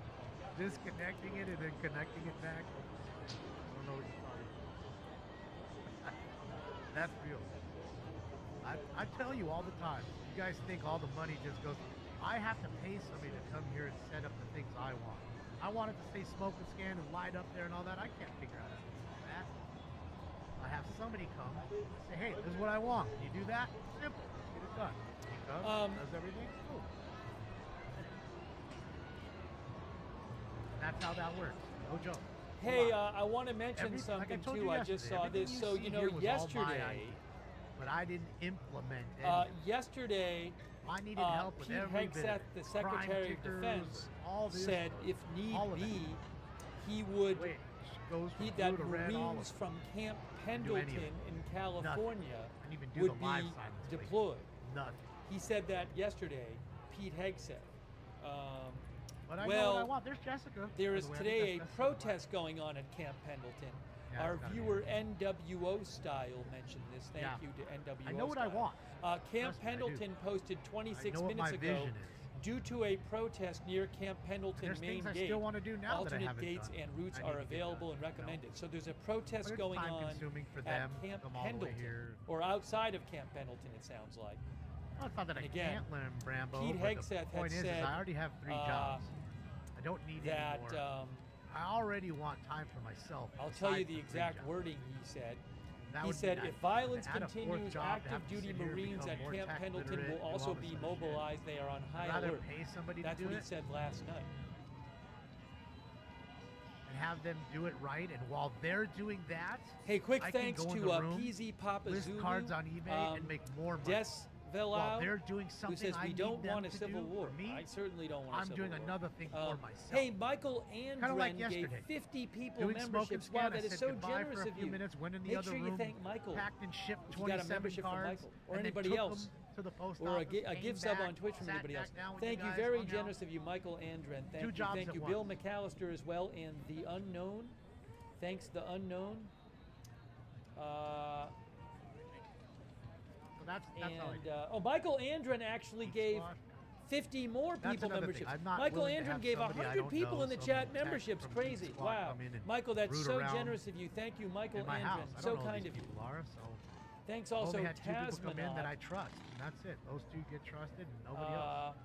[SPEAKER 2] disconnecting it and then connecting it back, I don't know what you're talking about. That's real. I tell you all the time, you guys think all the money just goes, I have to pay somebody to come here and set up the things I want. I want it to say smoke and scan and light up there and all that. I can't figure out how to do that. I have somebody come and say, hey, this is what I want. Can you do that? Simple. Get it done. He comes, does everything. Cool. That's how that works. No joke.
[SPEAKER 1] Hey, I want to mention something too. I just saw this. So yesterday,
[SPEAKER 2] but I didn't implement it.
[SPEAKER 1] Yesterday,
[SPEAKER 2] I needed help with
[SPEAKER 1] Pete
[SPEAKER 2] every bit.
[SPEAKER 1] Hegseth, the Secretary of Defense, said if need be, he would. That Marines from Camp Pendleton in California would be deployed.
[SPEAKER 2] Nothing.
[SPEAKER 1] He said that yesterday. Pete Hegseth.
[SPEAKER 2] But I know what I want. There's Jessica.
[SPEAKER 1] There is today a protest going on at Camp Pendleton.
[SPEAKER 2] Yeah,
[SPEAKER 1] our viewer NWO Style mentioned this. Thank you to NWO
[SPEAKER 2] I know what
[SPEAKER 1] Style.
[SPEAKER 2] I want.
[SPEAKER 1] Camp Pendleton posted 26 minutes ago. Due to a protest near Camp Pendleton main gate, alternate dates and routes are available and recommended. So there's a protest going on at Camp Pendleton, or outside of Camp Pendleton, it sounds like.
[SPEAKER 2] Well, it's not that I can't learn Brambo.
[SPEAKER 1] Pete Hegseth had said,
[SPEAKER 2] I already have 3 jobs. I don't need
[SPEAKER 1] that,
[SPEAKER 2] any more. I already want time for myself.
[SPEAKER 1] I'll tell you the exact wording he said. He said, if violence continues, active duty Marines at Camp Pendleton will also be mobilized. They are on high alert. That's what he said last night.
[SPEAKER 2] And have them do it right. And while they're doing that,
[SPEAKER 1] hey, quick thanks to PZ Papa Zulu,
[SPEAKER 2] cards on eBay and make more money.
[SPEAKER 1] Des Velau,
[SPEAKER 2] they're doing something
[SPEAKER 1] who says we don't want a civil war.
[SPEAKER 2] Me,
[SPEAKER 1] I certainly don't want a civil war.
[SPEAKER 2] I'm doing another thing for myself.
[SPEAKER 1] Hey, Michael Andren gave 50 people memberships. Wow, that is so generous of you. Make sure you thank Michael.
[SPEAKER 2] Packed and shipped
[SPEAKER 1] if you got a membership from Michael or anybody else.
[SPEAKER 2] To the post
[SPEAKER 1] or
[SPEAKER 2] office,
[SPEAKER 1] a gift sub on Twitch from anybody else. Thank you, very generous of you, Michael Andren. Thank you, Bill McAllister as well, and the Unknown. Thanks, the Unknown.
[SPEAKER 2] That's
[SPEAKER 1] Michael Andren actually gave 50 more people memberships. Michael Andren gave 100 people in the chat memberships. Crazy. Wow. Michael, that's so generous of you. Thank you, Michael Andren. So kind of you. Thanks also, Tasmanaut.
[SPEAKER 2] that I trust. And that's it. Those 2 get trusted and nobody else.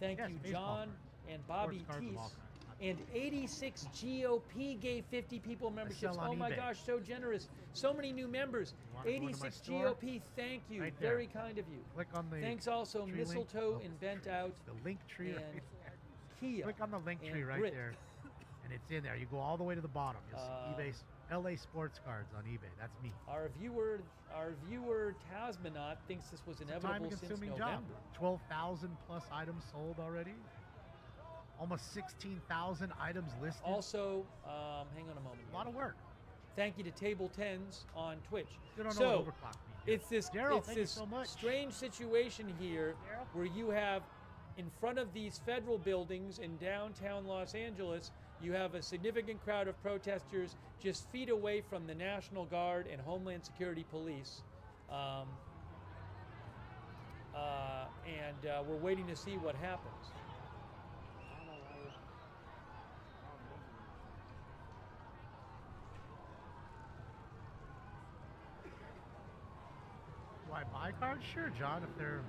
[SPEAKER 1] Thank you, John and Bobby Teese. And 86 GOP gave 50 people memberships. Oh my gosh, so generous. So many new members. 86 GOP, thank you. Right, very kind of you.
[SPEAKER 2] Click on the
[SPEAKER 1] Thanks also Mistletoe, Invent Out,
[SPEAKER 2] the link tree
[SPEAKER 1] and
[SPEAKER 2] right
[SPEAKER 1] Kia.
[SPEAKER 2] Click on the link tree right there. And it's in there. You go all the way to the bottom. You'll see eBay, LA Sports Cards on eBay. That's me.
[SPEAKER 1] Our viewer Tasmanaut thinks this was inevitable since November.
[SPEAKER 2] Job. 12,000 plus items sold already. Almost 16,000 items listed.
[SPEAKER 1] Also, hang on a moment.
[SPEAKER 2] A lot of work.
[SPEAKER 1] Thank you to Table Tens on Twitch.
[SPEAKER 2] So
[SPEAKER 1] it's this strange situation here where you have in front of these federal buildings in downtown Los Angeles, you have a significant crowd of protesters just feet away from the National Guard and Homeland Security Police. And we're waiting to see what happens.
[SPEAKER 2] Do I buy cards? Sure, John, if they're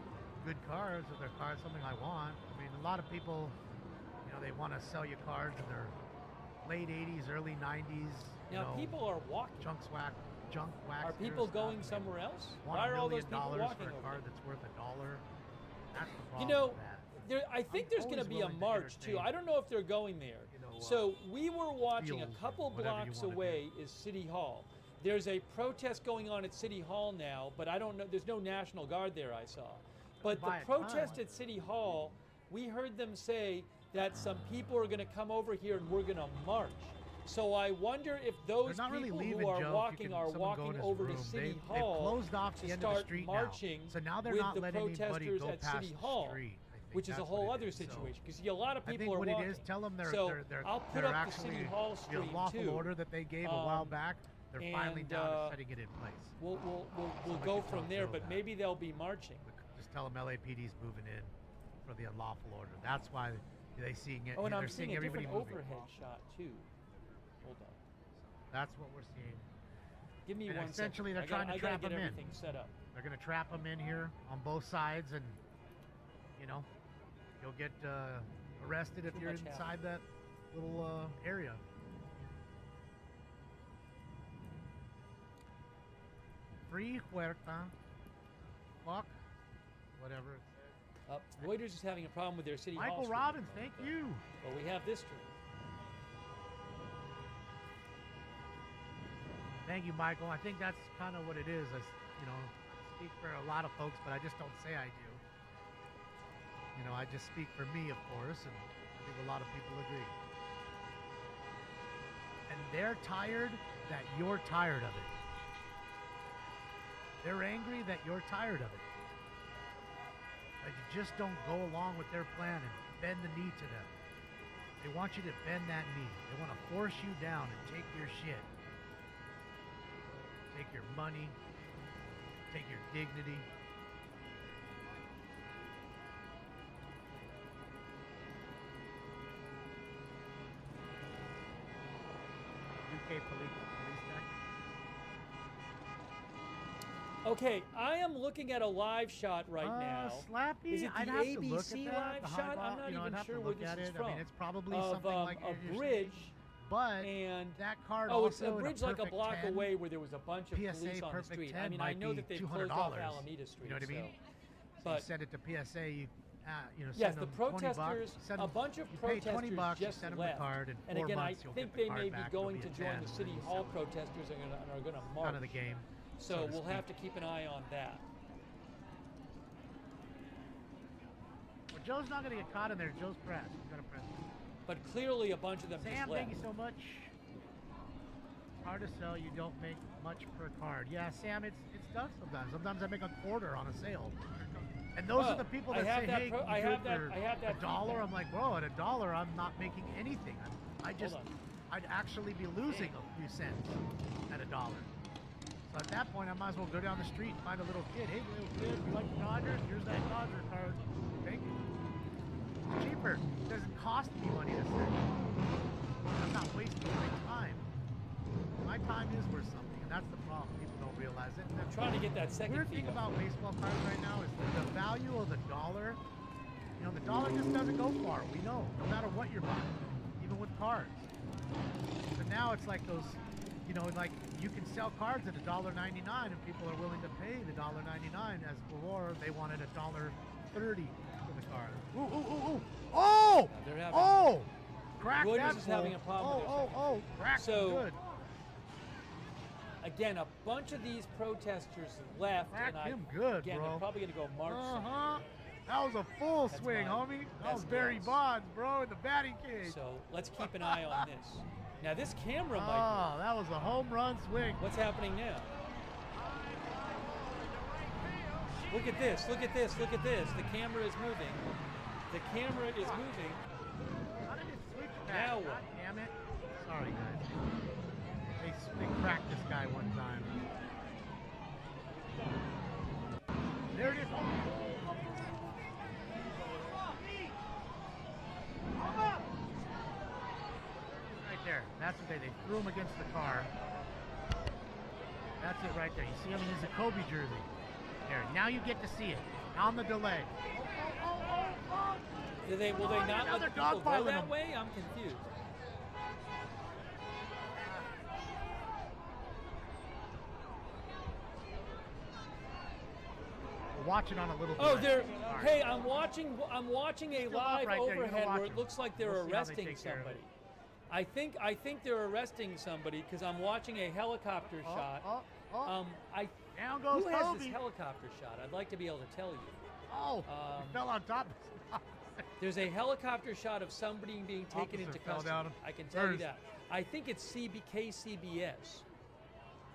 [SPEAKER 2] good cards, if they're cards something I want. I mean, a lot of people, they want to sell you cards in their late 80s, early 90s.
[SPEAKER 1] Now, people are walking.
[SPEAKER 2] Junk swag. junk wax.
[SPEAKER 1] Are
[SPEAKER 2] there,
[SPEAKER 1] people
[SPEAKER 2] stuff,
[SPEAKER 1] going
[SPEAKER 2] and
[SPEAKER 1] somewhere else?
[SPEAKER 2] want
[SPEAKER 1] Why
[SPEAKER 2] $1
[SPEAKER 1] are all those
[SPEAKER 2] million
[SPEAKER 1] people walking
[SPEAKER 2] for a
[SPEAKER 1] over
[SPEAKER 2] card
[SPEAKER 1] there?
[SPEAKER 2] that's worth $1? That's the problem
[SPEAKER 1] You know,
[SPEAKER 2] with that.
[SPEAKER 1] I think there's going to
[SPEAKER 2] always
[SPEAKER 1] be a
[SPEAKER 2] willing to
[SPEAKER 1] march too.
[SPEAKER 2] entertain,
[SPEAKER 1] I don't know if they're going there.
[SPEAKER 2] you know,
[SPEAKER 1] So we were watching a
[SPEAKER 2] feels
[SPEAKER 1] couple
[SPEAKER 2] and whatever you
[SPEAKER 1] blocks
[SPEAKER 2] wanna do.
[SPEAKER 1] away is City Hall. There's a protest going on at City Hall now, but I don't know. There's no National Guard there. I saw, but the
[SPEAKER 2] By a
[SPEAKER 1] protest
[SPEAKER 2] ton.
[SPEAKER 1] at City Hall, we heard them say that some people are going to come over here and we're going to march. So I wonder if those
[SPEAKER 2] They're not really
[SPEAKER 1] people
[SPEAKER 2] leaving,
[SPEAKER 1] who are
[SPEAKER 2] Joe. If you
[SPEAKER 1] walking
[SPEAKER 2] can-
[SPEAKER 1] are
[SPEAKER 2] someone go in
[SPEAKER 1] walking
[SPEAKER 2] his
[SPEAKER 1] over
[SPEAKER 2] room.
[SPEAKER 1] to City
[SPEAKER 2] They've
[SPEAKER 1] Hall
[SPEAKER 2] closed off
[SPEAKER 1] to
[SPEAKER 2] the end of the
[SPEAKER 1] start
[SPEAKER 2] street now.
[SPEAKER 1] marching
[SPEAKER 2] So now they're
[SPEAKER 1] with
[SPEAKER 2] not
[SPEAKER 1] the
[SPEAKER 2] letting anybody
[SPEAKER 1] protesters
[SPEAKER 2] go
[SPEAKER 1] at
[SPEAKER 2] past
[SPEAKER 1] City
[SPEAKER 2] the
[SPEAKER 1] Hall,
[SPEAKER 2] street. I think
[SPEAKER 1] which is a
[SPEAKER 2] that's
[SPEAKER 1] whole
[SPEAKER 2] what it
[SPEAKER 1] other
[SPEAKER 2] is. So
[SPEAKER 1] situation. Because see, a lot of
[SPEAKER 2] I
[SPEAKER 1] people
[SPEAKER 2] think
[SPEAKER 1] are
[SPEAKER 2] what
[SPEAKER 1] walking.
[SPEAKER 2] it is, tell them they're
[SPEAKER 1] so
[SPEAKER 2] they're
[SPEAKER 1] I'll put
[SPEAKER 2] they're
[SPEAKER 1] up the
[SPEAKER 2] actually
[SPEAKER 1] City Hall
[SPEAKER 2] the
[SPEAKER 1] stream
[SPEAKER 2] lawful
[SPEAKER 1] too.
[SPEAKER 2] order that they gave a while
[SPEAKER 1] Um,
[SPEAKER 2] back. They're finally
[SPEAKER 1] and,
[SPEAKER 2] down to setting it in place.
[SPEAKER 1] We'll
[SPEAKER 2] like
[SPEAKER 1] go
[SPEAKER 2] you
[SPEAKER 1] from
[SPEAKER 2] told
[SPEAKER 1] there,
[SPEAKER 2] Joe
[SPEAKER 1] but
[SPEAKER 2] that.
[SPEAKER 1] maybe they'll be marching.
[SPEAKER 2] Just tell them LAPD's moving in for the unlawful order. That's why they seeing it.
[SPEAKER 1] Oh, and
[SPEAKER 2] they're
[SPEAKER 1] I'm
[SPEAKER 2] seeing
[SPEAKER 1] seeing a
[SPEAKER 2] everybody
[SPEAKER 1] different
[SPEAKER 2] moving.
[SPEAKER 1] overhead shot too. Hold on.
[SPEAKER 2] That's what we're seeing.
[SPEAKER 1] Give me
[SPEAKER 2] And
[SPEAKER 1] one
[SPEAKER 2] essentially
[SPEAKER 1] second.
[SPEAKER 2] they're trying to
[SPEAKER 1] I gotta
[SPEAKER 2] trap
[SPEAKER 1] get
[SPEAKER 2] 'em in.
[SPEAKER 1] everything set up.
[SPEAKER 2] They're going to trap them in here on both sides, and you'll get arrested if
[SPEAKER 1] Too
[SPEAKER 2] you're
[SPEAKER 1] much
[SPEAKER 2] inside that little area. Free huerta. Fuck. Whatever it says.
[SPEAKER 1] Reuters is having a problem with their City Hall
[SPEAKER 2] Michael
[SPEAKER 1] stream.
[SPEAKER 2] Robbins, thank you.
[SPEAKER 1] Well, we have this stream.
[SPEAKER 2] Thank you, Michael. I think that's kind of what it is. I speak for a lot of folks, but I just don't say I do. I just speak for me, of course, and I think a lot of people agree. And they're tired that you're tired of it. They're angry that you're tired of it. That you just don't go along with their plan and bend the knee to them. They want you to bend that knee. They want to force you down and take your shit. Take your money, take your dignity. UK police tactics.
[SPEAKER 1] Okay, I am looking at a live shot right now.
[SPEAKER 2] Slappy?
[SPEAKER 1] Is it the
[SPEAKER 2] I'd have to look
[SPEAKER 1] ABC
[SPEAKER 2] at that,
[SPEAKER 1] live
[SPEAKER 2] the high
[SPEAKER 1] shot? I'm
[SPEAKER 2] vol-
[SPEAKER 1] not
[SPEAKER 2] I'd
[SPEAKER 1] even
[SPEAKER 2] have to
[SPEAKER 1] sure where
[SPEAKER 2] look
[SPEAKER 1] this
[SPEAKER 2] at
[SPEAKER 1] is
[SPEAKER 2] it.
[SPEAKER 1] from.
[SPEAKER 2] I mean, it's probably
[SPEAKER 1] Of,
[SPEAKER 2] something like
[SPEAKER 1] a
[SPEAKER 2] you're saying.
[SPEAKER 1] bridge,
[SPEAKER 2] But
[SPEAKER 1] and
[SPEAKER 2] that card
[SPEAKER 1] it's a
[SPEAKER 2] also in
[SPEAKER 1] bridge like a
[SPEAKER 2] perfect
[SPEAKER 1] block
[SPEAKER 2] 10,
[SPEAKER 1] away where there was a bunch of
[SPEAKER 2] PSA
[SPEAKER 1] police on the
[SPEAKER 2] perfect
[SPEAKER 1] street.
[SPEAKER 2] 10
[SPEAKER 1] I mean, I
[SPEAKER 2] might
[SPEAKER 1] know
[SPEAKER 2] be
[SPEAKER 1] that they've closed
[SPEAKER 2] $200.
[SPEAKER 1] off Alameda Street.
[SPEAKER 2] You know what I mean?
[SPEAKER 1] So,
[SPEAKER 2] You
[SPEAKER 1] but
[SPEAKER 2] send it to PSA, you
[SPEAKER 1] yes,
[SPEAKER 2] send
[SPEAKER 1] the
[SPEAKER 2] them 20 bucks,
[SPEAKER 1] protesters,
[SPEAKER 2] send
[SPEAKER 1] a
[SPEAKER 2] them-
[SPEAKER 1] bunch of
[SPEAKER 2] you pay 20
[SPEAKER 1] protesters
[SPEAKER 2] bucks, you
[SPEAKER 1] just
[SPEAKER 2] send them
[SPEAKER 1] left.
[SPEAKER 2] the card, in
[SPEAKER 1] And
[SPEAKER 2] 4
[SPEAKER 1] again, I
[SPEAKER 2] months, you'll
[SPEAKER 1] think
[SPEAKER 2] get the
[SPEAKER 1] they may
[SPEAKER 2] card
[SPEAKER 1] be
[SPEAKER 2] back,
[SPEAKER 1] going
[SPEAKER 2] it'll
[SPEAKER 1] to
[SPEAKER 2] be a
[SPEAKER 1] join
[SPEAKER 2] 10,
[SPEAKER 1] the City
[SPEAKER 2] and then
[SPEAKER 1] Hall
[SPEAKER 2] you sell it.
[SPEAKER 1] protesters and are going to march.
[SPEAKER 2] Kind of the game.
[SPEAKER 1] So
[SPEAKER 2] to
[SPEAKER 1] we'll
[SPEAKER 2] speak.
[SPEAKER 1] have to keep an eye on that.
[SPEAKER 2] Well, Joe's not going to get caught in there. Joe's pressed. He's got to press.
[SPEAKER 1] But clearly, a bunch of them
[SPEAKER 2] Sam,
[SPEAKER 1] just left.
[SPEAKER 2] thank you so much. Hard to sell. You don't make much per card. Yeah, Sam, it's tough sometimes. Sometimes I make a quarter on a sale. And those are
[SPEAKER 1] Well,
[SPEAKER 2] the people
[SPEAKER 1] I
[SPEAKER 2] that
[SPEAKER 1] have
[SPEAKER 2] say,
[SPEAKER 1] that
[SPEAKER 2] hey,
[SPEAKER 1] pro-
[SPEAKER 2] can
[SPEAKER 1] I
[SPEAKER 2] you do
[SPEAKER 1] have
[SPEAKER 2] it
[SPEAKER 1] that-
[SPEAKER 2] for
[SPEAKER 1] I have that
[SPEAKER 2] $1?
[SPEAKER 1] feedback.
[SPEAKER 2] I'm like, bro, at $1, I'm not making anything. I'd actually be losing a few cents at $1. So at that point, I might as well go down the street and find a little kid. Hey, little kid, you like the Dodgers? Here's that Dodger card. Thank you. It's cheaper. It doesn't cost me money to send. I'm not wasting my time. My time is worth something, and that's the problem. People don't realize it. And
[SPEAKER 1] I'm trying to get that second
[SPEAKER 2] weird
[SPEAKER 1] feed
[SPEAKER 2] thing
[SPEAKER 1] up.
[SPEAKER 2] about baseball cards right now is that the value of the dollar, the dollar just doesn't go far. We know, no matter what you're buying, even with cards. But now it's like those, like you can sell cards at $1.99 and people are willing to pay the $1.99 as before they wanted $1.30 for the card. Ooh, ooh, ooh, ooh. Oh!
[SPEAKER 1] Yeah, they're having-
[SPEAKER 2] Oh! Crack
[SPEAKER 1] Reuters
[SPEAKER 2] that
[SPEAKER 1] is having
[SPEAKER 2] fool.
[SPEAKER 1] a problem with their
[SPEAKER 2] Oh, crack
[SPEAKER 1] So,
[SPEAKER 2] good.
[SPEAKER 1] Again, a bunch of these protesters left,
[SPEAKER 2] Crack
[SPEAKER 1] and
[SPEAKER 2] him good,
[SPEAKER 1] again,
[SPEAKER 2] bro.
[SPEAKER 1] they're probably going to go march.
[SPEAKER 2] Uh-huh. That was a full
[SPEAKER 1] That's
[SPEAKER 2] swing,
[SPEAKER 1] mine.
[SPEAKER 2] homie. That
[SPEAKER 1] That's
[SPEAKER 2] was Barry
[SPEAKER 1] Bill's.
[SPEAKER 2] Bonds, bro, in the batting cage.
[SPEAKER 1] So let's keep an eye on this. Now this camera might.
[SPEAKER 2] Oh, that was a home run swing.
[SPEAKER 1] What's happening now? Look at this! Look at this! Look at this! The camera is moving. The camera is moving.
[SPEAKER 2] How did it switch back?
[SPEAKER 1] Now
[SPEAKER 2] God
[SPEAKER 1] what?
[SPEAKER 2] damn it. Sorry, guys. They cracked this guy one time. There it is. Right there. That's what they threw him against the car. That's it right there. You see him in his Kobe jersey. There. Now you get to see it on the delay.
[SPEAKER 1] Will they not
[SPEAKER 2] now
[SPEAKER 1] let
[SPEAKER 2] they're
[SPEAKER 1] the people go
[SPEAKER 2] dogpiling
[SPEAKER 1] that
[SPEAKER 2] them.
[SPEAKER 1] way? I'm confused.
[SPEAKER 2] watching on a little.
[SPEAKER 1] Oh,
[SPEAKER 2] delay.
[SPEAKER 1] they're.
[SPEAKER 2] All right.
[SPEAKER 1] Hey, I'm watching a
[SPEAKER 2] Still up
[SPEAKER 1] live
[SPEAKER 2] right there, you can
[SPEAKER 1] overhead
[SPEAKER 2] watch
[SPEAKER 1] where it
[SPEAKER 2] them.
[SPEAKER 1] looks like they're
[SPEAKER 2] We'll see how they
[SPEAKER 1] arresting
[SPEAKER 2] take care of
[SPEAKER 1] somebody.
[SPEAKER 2] it.
[SPEAKER 1] I think they're arresting somebody because I'm watching a helicopter shot. I
[SPEAKER 2] Down goes
[SPEAKER 1] who has
[SPEAKER 2] Kobe.
[SPEAKER 1] this helicopter shot? I'd like to be able to tell you.
[SPEAKER 2] Oh, he fell on top.
[SPEAKER 1] There's a helicopter shot of somebody being taken
[SPEAKER 2] Officer
[SPEAKER 1] into
[SPEAKER 2] fell
[SPEAKER 1] custody.
[SPEAKER 2] down.
[SPEAKER 1] I can tell you
[SPEAKER 2] Where's-
[SPEAKER 1] that. I think it's KCBS.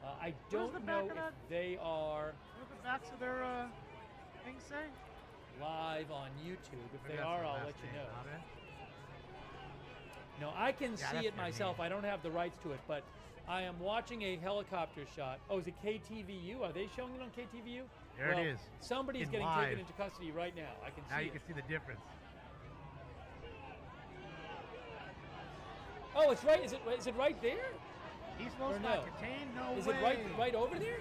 [SPEAKER 1] I
[SPEAKER 2] Where's the
[SPEAKER 1] don't
[SPEAKER 2] back
[SPEAKER 1] know
[SPEAKER 2] of
[SPEAKER 1] if
[SPEAKER 2] that?
[SPEAKER 1] they are
[SPEAKER 2] What do the backs of their things say?
[SPEAKER 1] live on YouTube. If
[SPEAKER 2] Maybe
[SPEAKER 1] they
[SPEAKER 2] that's
[SPEAKER 1] are,
[SPEAKER 2] their
[SPEAKER 1] I'll
[SPEAKER 2] last
[SPEAKER 1] let you
[SPEAKER 2] name,
[SPEAKER 1] know.
[SPEAKER 2] not it?
[SPEAKER 1] No, I can
[SPEAKER 2] Yeah,
[SPEAKER 1] see
[SPEAKER 2] that's
[SPEAKER 1] it
[SPEAKER 2] their
[SPEAKER 1] myself.
[SPEAKER 2] name.
[SPEAKER 1] I don't have the rights to it, but I am watching a helicopter shot. Oh, is it KTVU? Are they showing it on KTVU?
[SPEAKER 2] There it
[SPEAKER 1] Well,
[SPEAKER 2] is.
[SPEAKER 1] Somebody's
[SPEAKER 2] In
[SPEAKER 1] getting
[SPEAKER 2] live.
[SPEAKER 1] taken into custody right now. I can
[SPEAKER 2] Now
[SPEAKER 1] see
[SPEAKER 2] you
[SPEAKER 1] it.
[SPEAKER 2] can see the difference.
[SPEAKER 1] Oh, it's right. Is it right there?
[SPEAKER 2] He's
[SPEAKER 1] Or
[SPEAKER 2] most
[SPEAKER 1] no?
[SPEAKER 2] not contained. No
[SPEAKER 1] Is
[SPEAKER 2] way.
[SPEAKER 1] it right over there?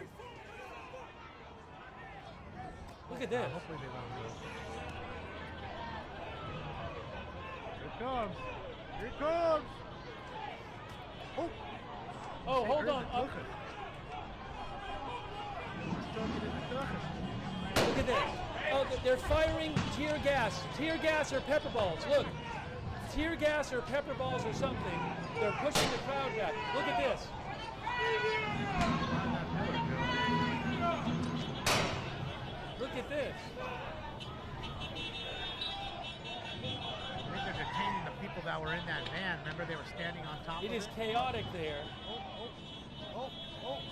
[SPEAKER 1] Look at this.
[SPEAKER 2] Hopefully they won't do it. Here it comes. Here it comes. Oh.
[SPEAKER 1] Oh, hold on.
[SPEAKER 2] Look
[SPEAKER 1] Look at this. Oh, they're firing tear gas or pepper balls. Look, tear gas or pepper balls or something. They're pushing the crowd back. Look at this. Look at this.
[SPEAKER 2] I think they're detaining the people that were in that van. Remember they were standing on top
[SPEAKER 1] It
[SPEAKER 2] of
[SPEAKER 1] is
[SPEAKER 2] it?
[SPEAKER 1] chaotic there.
[SPEAKER 2] Oh.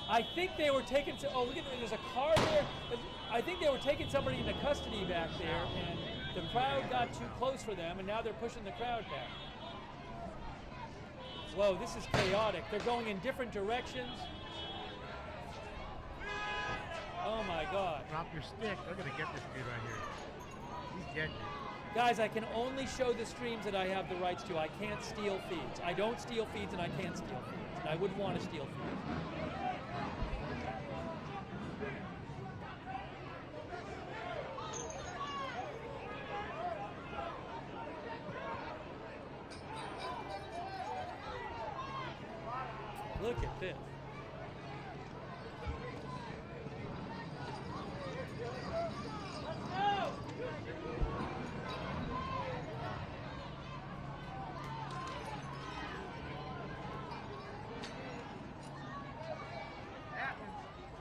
[SPEAKER 1] I think they were taking. Oh, look at there's a car there. I think they were taking somebody into custody back there, and the crowd got too close for them, and now they're pushing the crowd back. Whoa, this is chaotic. They're going in different directions. Oh my God.
[SPEAKER 2] Drop your stick. They're going to get this dude right here. He's dead.
[SPEAKER 1] Guys, I can only show the streams that I have the rights to. I can't steal feeds. I don't steal feeds and I can't steal feeds. And I wouldn't want to steal feeds. Look at this.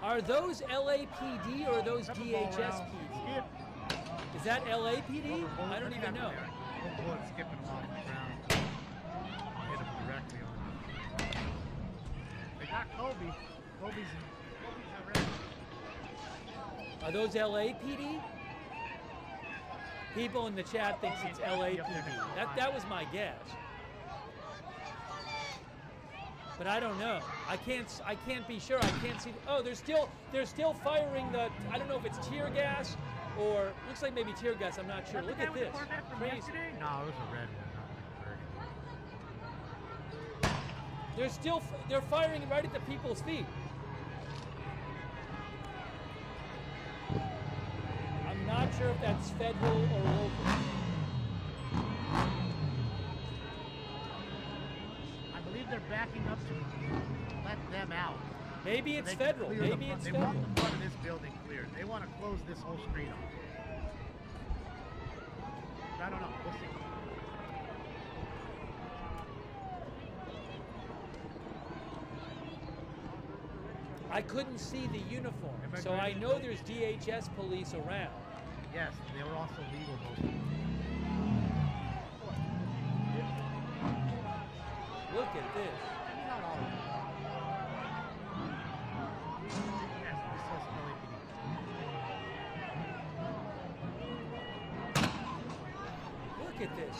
[SPEAKER 1] Are those LAPD or are those DHSPD?
[SPEAKER 2] Skip.
[SPEAKER 1] Is that LAPD? I don't even know.
[SPEAKER 2] One bullet skipping along the ground. Hit him directly on it. They got Kobe. Kobe's arrested.
[SPEAKER 1] Are those LAPD? People in the chat thinks it's LAPD. That was my guess. But I don't know. I can't be sure. I can't see. Oh, they're still firing the. I don't know if it's tear gas or looks like maybe tear gas. I'm not sure. Look at this. Crazy.
[SPEAKER 2] No, it was a red one, not
[SPEAKER 1] They're firing right at the people's feet. I'm not sure if that's federal or local.
[SPEAKER 2] I believe they're backing up to let them out.
[SPEAKER 1] Maybe
[SPEAKER 2] So
[SPEAKER 1] it's
[SPEAKER 2] they can
[SPEAKER 1] federal.
[SPEAKER 2] clear the
[SPEAKER 1] Maybe
[SPEAKER 2] front-
[SPEAKER 1] it's
[SPEAKER 2] they
[SPEAKER 1] federal.
[SPEAKER 2] want the front of this building cleared. They want to close this whole street off. I don't know. We'll see.
[SPEAKER 1] I couldn't see the uniform, so I know there's DHS police around.
[SPEAKER 2] Yes, they were also legal most of them.
[SPEAKER 1] Look at this.
[SPEAKER 2] Not all of them. Yes, this says LAPD.
[SPEAKER 1] Look at this.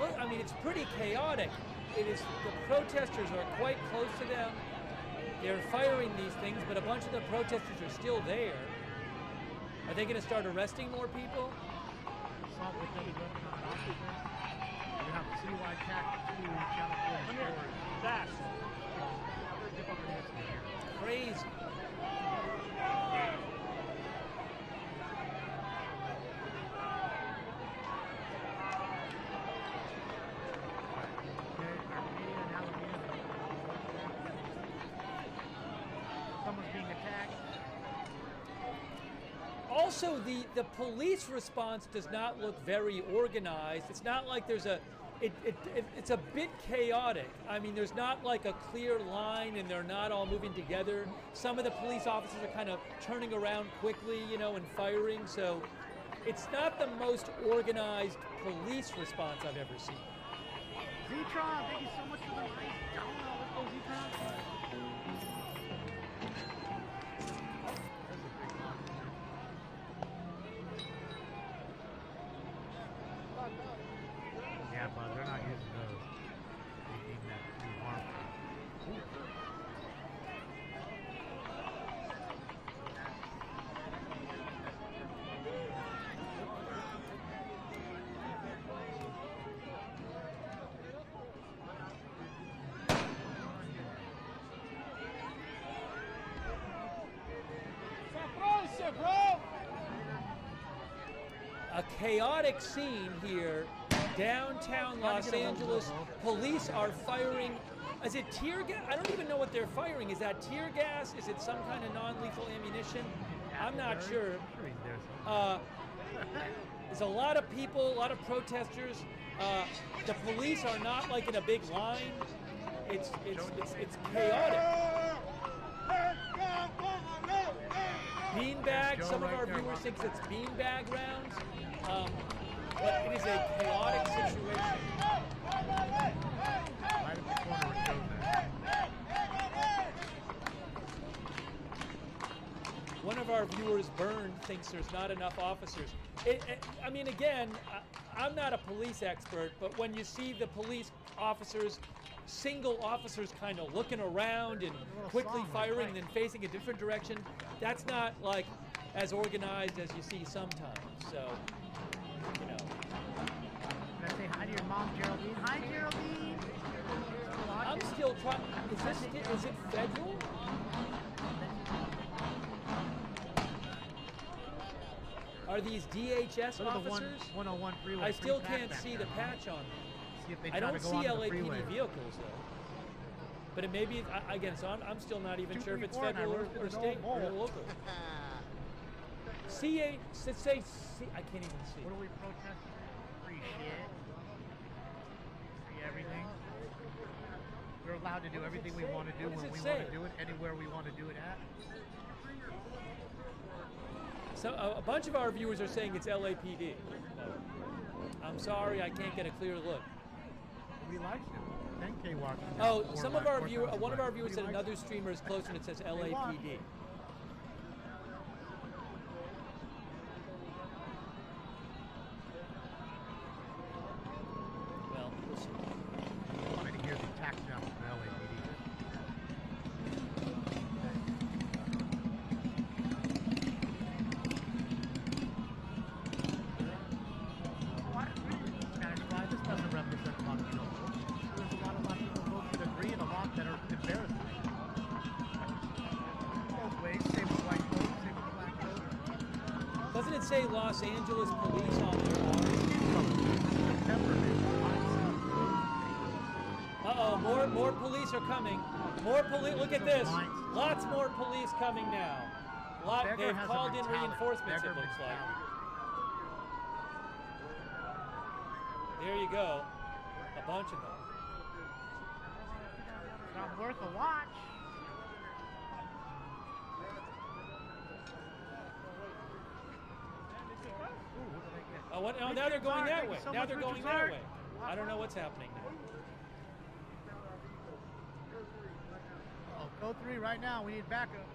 [SPEAKER 1] Look, I mean, it's pretty chaotic. It is. The protesters are quite close to them. They're firing these things, but a bunch of the protesters are still there. Are they going to start arresting more people?
[SPEAKER 2] Assault with deadly weapon on an officer. You have citywide tactic 2, channel 4 stores. Fast.
[SPEAKER 1] Crazy. also, the police response does not look very organized. It's not like there's it's a bit chaotic. I mean, there's not like a clear line and they're not all moving together. Some of the police officers are kind of turning around quickly, you know, and firing. So it's not the most organized police response I've ever seen.
[SPEAKER 2] Z-Tron, thank you so much for the nice donut. Let's go, Z-Tron. Yeah, but they're not using those. They deem that too harmful.
[SPEAKER 1] A chaotic scene here, downtown Los Angeles. Police are firing. Is it tear gas? I don't even know what they're firing. Is that tear gas? Is it some kind of non-lethal ammunition? I'm not sure. There's a lot of people, a lot of protesters. The police are not like in a big line. It's chaotic. Beanbag. Some of our viewers think it's beanbag rounds, but it is a chaotic situation.
[SPEAKER 2] Right at the corner with Joe.
[SPEAKER 1] One of our viewers, Byrne, thinks there's not enough officers. I mean, again, I'm not a police expert, but when you see the police officers, single officers kind of looking around and quickly firing and then facing a different direction, that's not like as organized as you see sometimes. So, you know.
[SPEAKER 2] Can I say hi to your mom, Geraldine? Hi, Geraldine.
[SPEAKER 1] I'm still trying. Is it federal? Are these DHS
[SPEAKER 2] Go to the
[SPEAKER 1] officers?
[SPEAKER 2] 101 freeway.
[SPEAKER 1] I still
[SPEAKER 2] Free
[SPEAKER 1] can't
[SPEAKER 2] back
[SPEAKER 1] see
[SPEAKER 2] there.
[SPEAKER 1] the patch on them.
[SPEAKER 2] See if they
[SPEAKER 1] I
[SPEAKER 2] try
[SPEAKER 1] don't
[SPEAKER 2] to go
[SPEAKER 1] see
[SPEAKER 2] onto the freeway.
[SPEAKER 1] LAPD vehicles though. But it may be again. So I'm still not even sure if it's
[SPEAKER 2] 234, and I
[SPEAKER 1] federal
[SPEAKER 2] roasted
[SPEAKER 1] or
[SPEAKER 2] it
[SPEAKER 1] state
[SPEAKER 2] all
[SPEAKER 1] or
[SPEAKER 2] morning.
[SPEAKER 1] local. CA, say C. I can't even see.
[SPEAKER 2] What are we protesting? Free shit. Free everything. We're allowed to do everything we want to do
[SPEAKER 1] What does
[SPEAKER 2] when we
[SPEAKER 1] it
[SPEAKER 2] want
[SPEAKER 1] say?
[SPEAKER 2] to do it, anywhere we want to do it at.
[SPEAKER 1] So a bunch of our viewers are saying it's LAPD. I'm sorry, I can't get a clear look.
[SPEAKER 2] We likes it. 10K watching.
[SPEAKER 1] Oh, some of our viewers, one of our viewers said another streamer is closer and it says LAPD. Well, we'll see.
[SPEAKER 2] I wanted to hear the tax down from the LAPD. Why? Spanish fly, this doesn't represent Latino votes. There's a lot of Latino votes that agree and a lot that are embarrassing. Both ways, same with white votes, same with black votes.
[SPEAKER 1] Doesn't it say Los Angeles police on their arms? Uh-oh, more police are coming. More police, look at this. Lots more police coming now. They've called in reinforcements, it looks like. There you go. A bunch of them.
[SPEAKER 2] Not worth a watch. Ooh, what did I get?
[SPEAKER 1] Oh, what? Oh, now they're going that
[SPEAKER 2] Thank you
[SPEAKER 1] way.
[SPEAKER 2] so
[SPEAKER 1] Now
[SPEAKER 2] much,
[SPEAKER 1] they're going
[SPEAKER 2] Richard
[SPEAKER 1] that
[SPEAKER 2] Zark.
[SPEAKER 1] way. I don't know what's happening now.
[SPEAKER 2] Oh, code 3 right now. We need backup.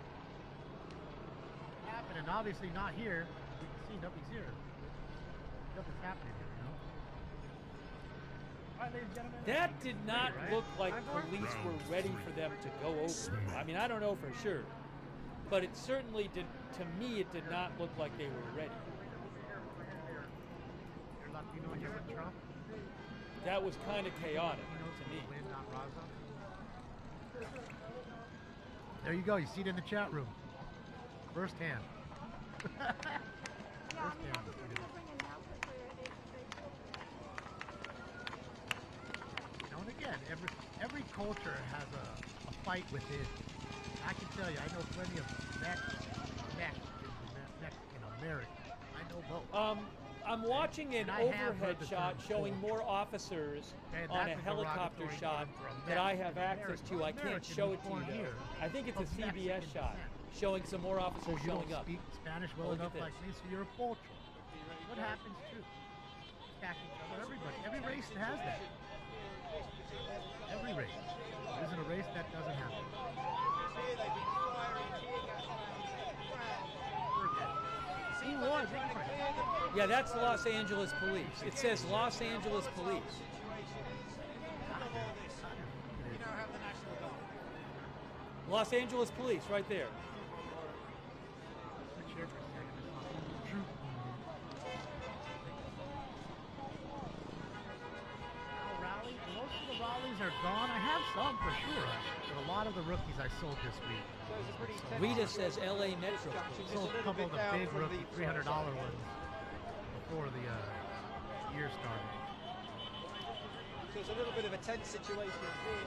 [SPEAKER 2] Happening. Obviously not here. We can see nothing's here. Nothing's happening here, you know? All right, ladies and gentlemen.
[SPEAKER 1] That did not look like police were ready for them to go over. I mean, I don't know for sure, but it certainly did. To me, it did not look like they were ready.
[SPEAKER 2] You're Latino here with Trump.
[SPEAKER 1] That was kind of chaotic to me.
[SPEAKER 2] Win, not Raza. There you go. You see it in the chat room. First hand. First hand. Now and again, every culture has a fight within. I can tell you, I know plenty of Mexicans, American. I know both.
[SPEAKER 1] I'm watching an
[SPEAKER 2] And I have
[SPEAKER 1] overhead
[SPEAKER 2] heard the
[SPEAKER 1] shot
[SPEAKER 2] term
[SPEAKER 1] showing
[SPEAKER 2] soldier.
[SPEAKER 1] more officers
[SPEAKER 2] Okay,
[SPEAKER 1] on a
[SPEAKER 2] that's a
[SPEAKER 1] helicopter
[SPEAKER 2] derogatory
[SPEAKER 1] shot
[SPEAKER 2] term for
[SPEAKER 1] that I
[SPEAKER 2] American
[SPEAKER 1] have access to.
[SPEAKER 2] American.
[SPEAKER 1] I can't
[SPEAKER 2] American
[SPEAKER 1] show
[SPEAKER 2] who's
[SPEAKER 1] it to you
[SPEAKER 2] born
[SPEAKER 1] though.
[SPEAKER 2] here
[SPEAKER 1] I think it's a
[SPEAKER 2] of
[SPEAKER 1] CBS
[SPEAKER 2] Mexican
[SPEAKER 1] shot
[SPEAKER 2] descent.
[SPEAKER 1] showing some more officers
[SPEAKER 2] Oh, you
[SPEAKER 1] showing
[SPEAKER 2] don't
[SPEAKER 1] up.
[SPEAKER 2] speak Spanish well
[SPEAKER 1] Look at
[SPEAKER 2] enough
[SPEAKER 1] this.
[SPEAKER 2] like me, so you're a poultry. What happens too? Attack each other. Everybody, every race has that. Every race. There isn't a race that doesn't happen. Who was?
[SPEAKER 1] Yeah, that's Los Angeles Police. It says Los Angeles Police. Los Angeles Police, right there.
[SPEAKER 2] Rally. Most of the rallies are gone. I have some for sure, but a lot of the rookies I sold this week.
[SPEAKER 1] Rita says LA Metro.
[SPEAKER 2] Sold a couple of the big rookie $300 ones before the year started.
[SPEAKER 6] So it's a little bit of a tense situation here.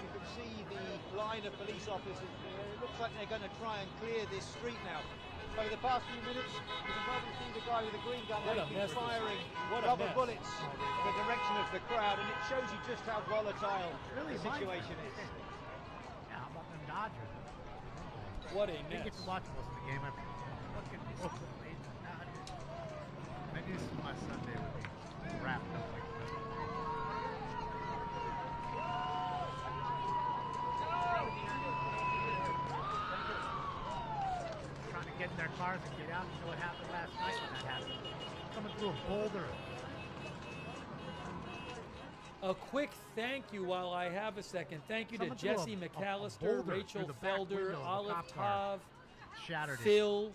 [SPEAKER 6] You can see the line of police officers here. It looks like they're going to try and clear this street now. Over the past few minutes, you can probably see the guy with the green gun
[SPEAKER 1] What a
[SPEAKER 6] has
[SPEAKER 1] mess
[SPEAKER 6] been
[SPEAKER 1] this
[SPEAKER 6] firing
[SPEAKER 1] is. What a
[SPEAKER 6] rubber
[SPEAKER 1] mess.
[SPEAKER 6] bullets in the direction of the crowd, and it shows you just how volatile
[SPEAKER 2] Really
[SPEAKER 6] the situation is.
[SPEAKER 2] Yeah, how about them Dodgers?
[SPEAKER 1] What a
[SPEAKER 2] I didn't
[SPEAKER 1] mess.
[SPEAKER 2] get to watch most of the game. I fucking Oakland A's and Dodgers. I knew my Sunday would be wrapped up like that. Trying to get in their cars and get out. You know what happened last night when that happened? Coming through a boulder.
[SPEAKER 1] A quick thank you while I have a second. Thank you to
[SPEAKER 2] Someone threw
[SPEAKER 1] Jesse
[SPEAKER 2] a
[SPEAKER 1] McAllister,
[SPEAKER 2] boulder
[SPEAKER 1] Rachel
[SPEAKER 2] through the back
[SPEAKER 1] Felder,
[SPEAKER 2] window of the
[SPEAKER 1] Olive
[SPEAKER 2] cop car.
[SPEAKER 1] Tav,
[SPEAKER 2] Shattered it.
[SPEAKER 1] Phil,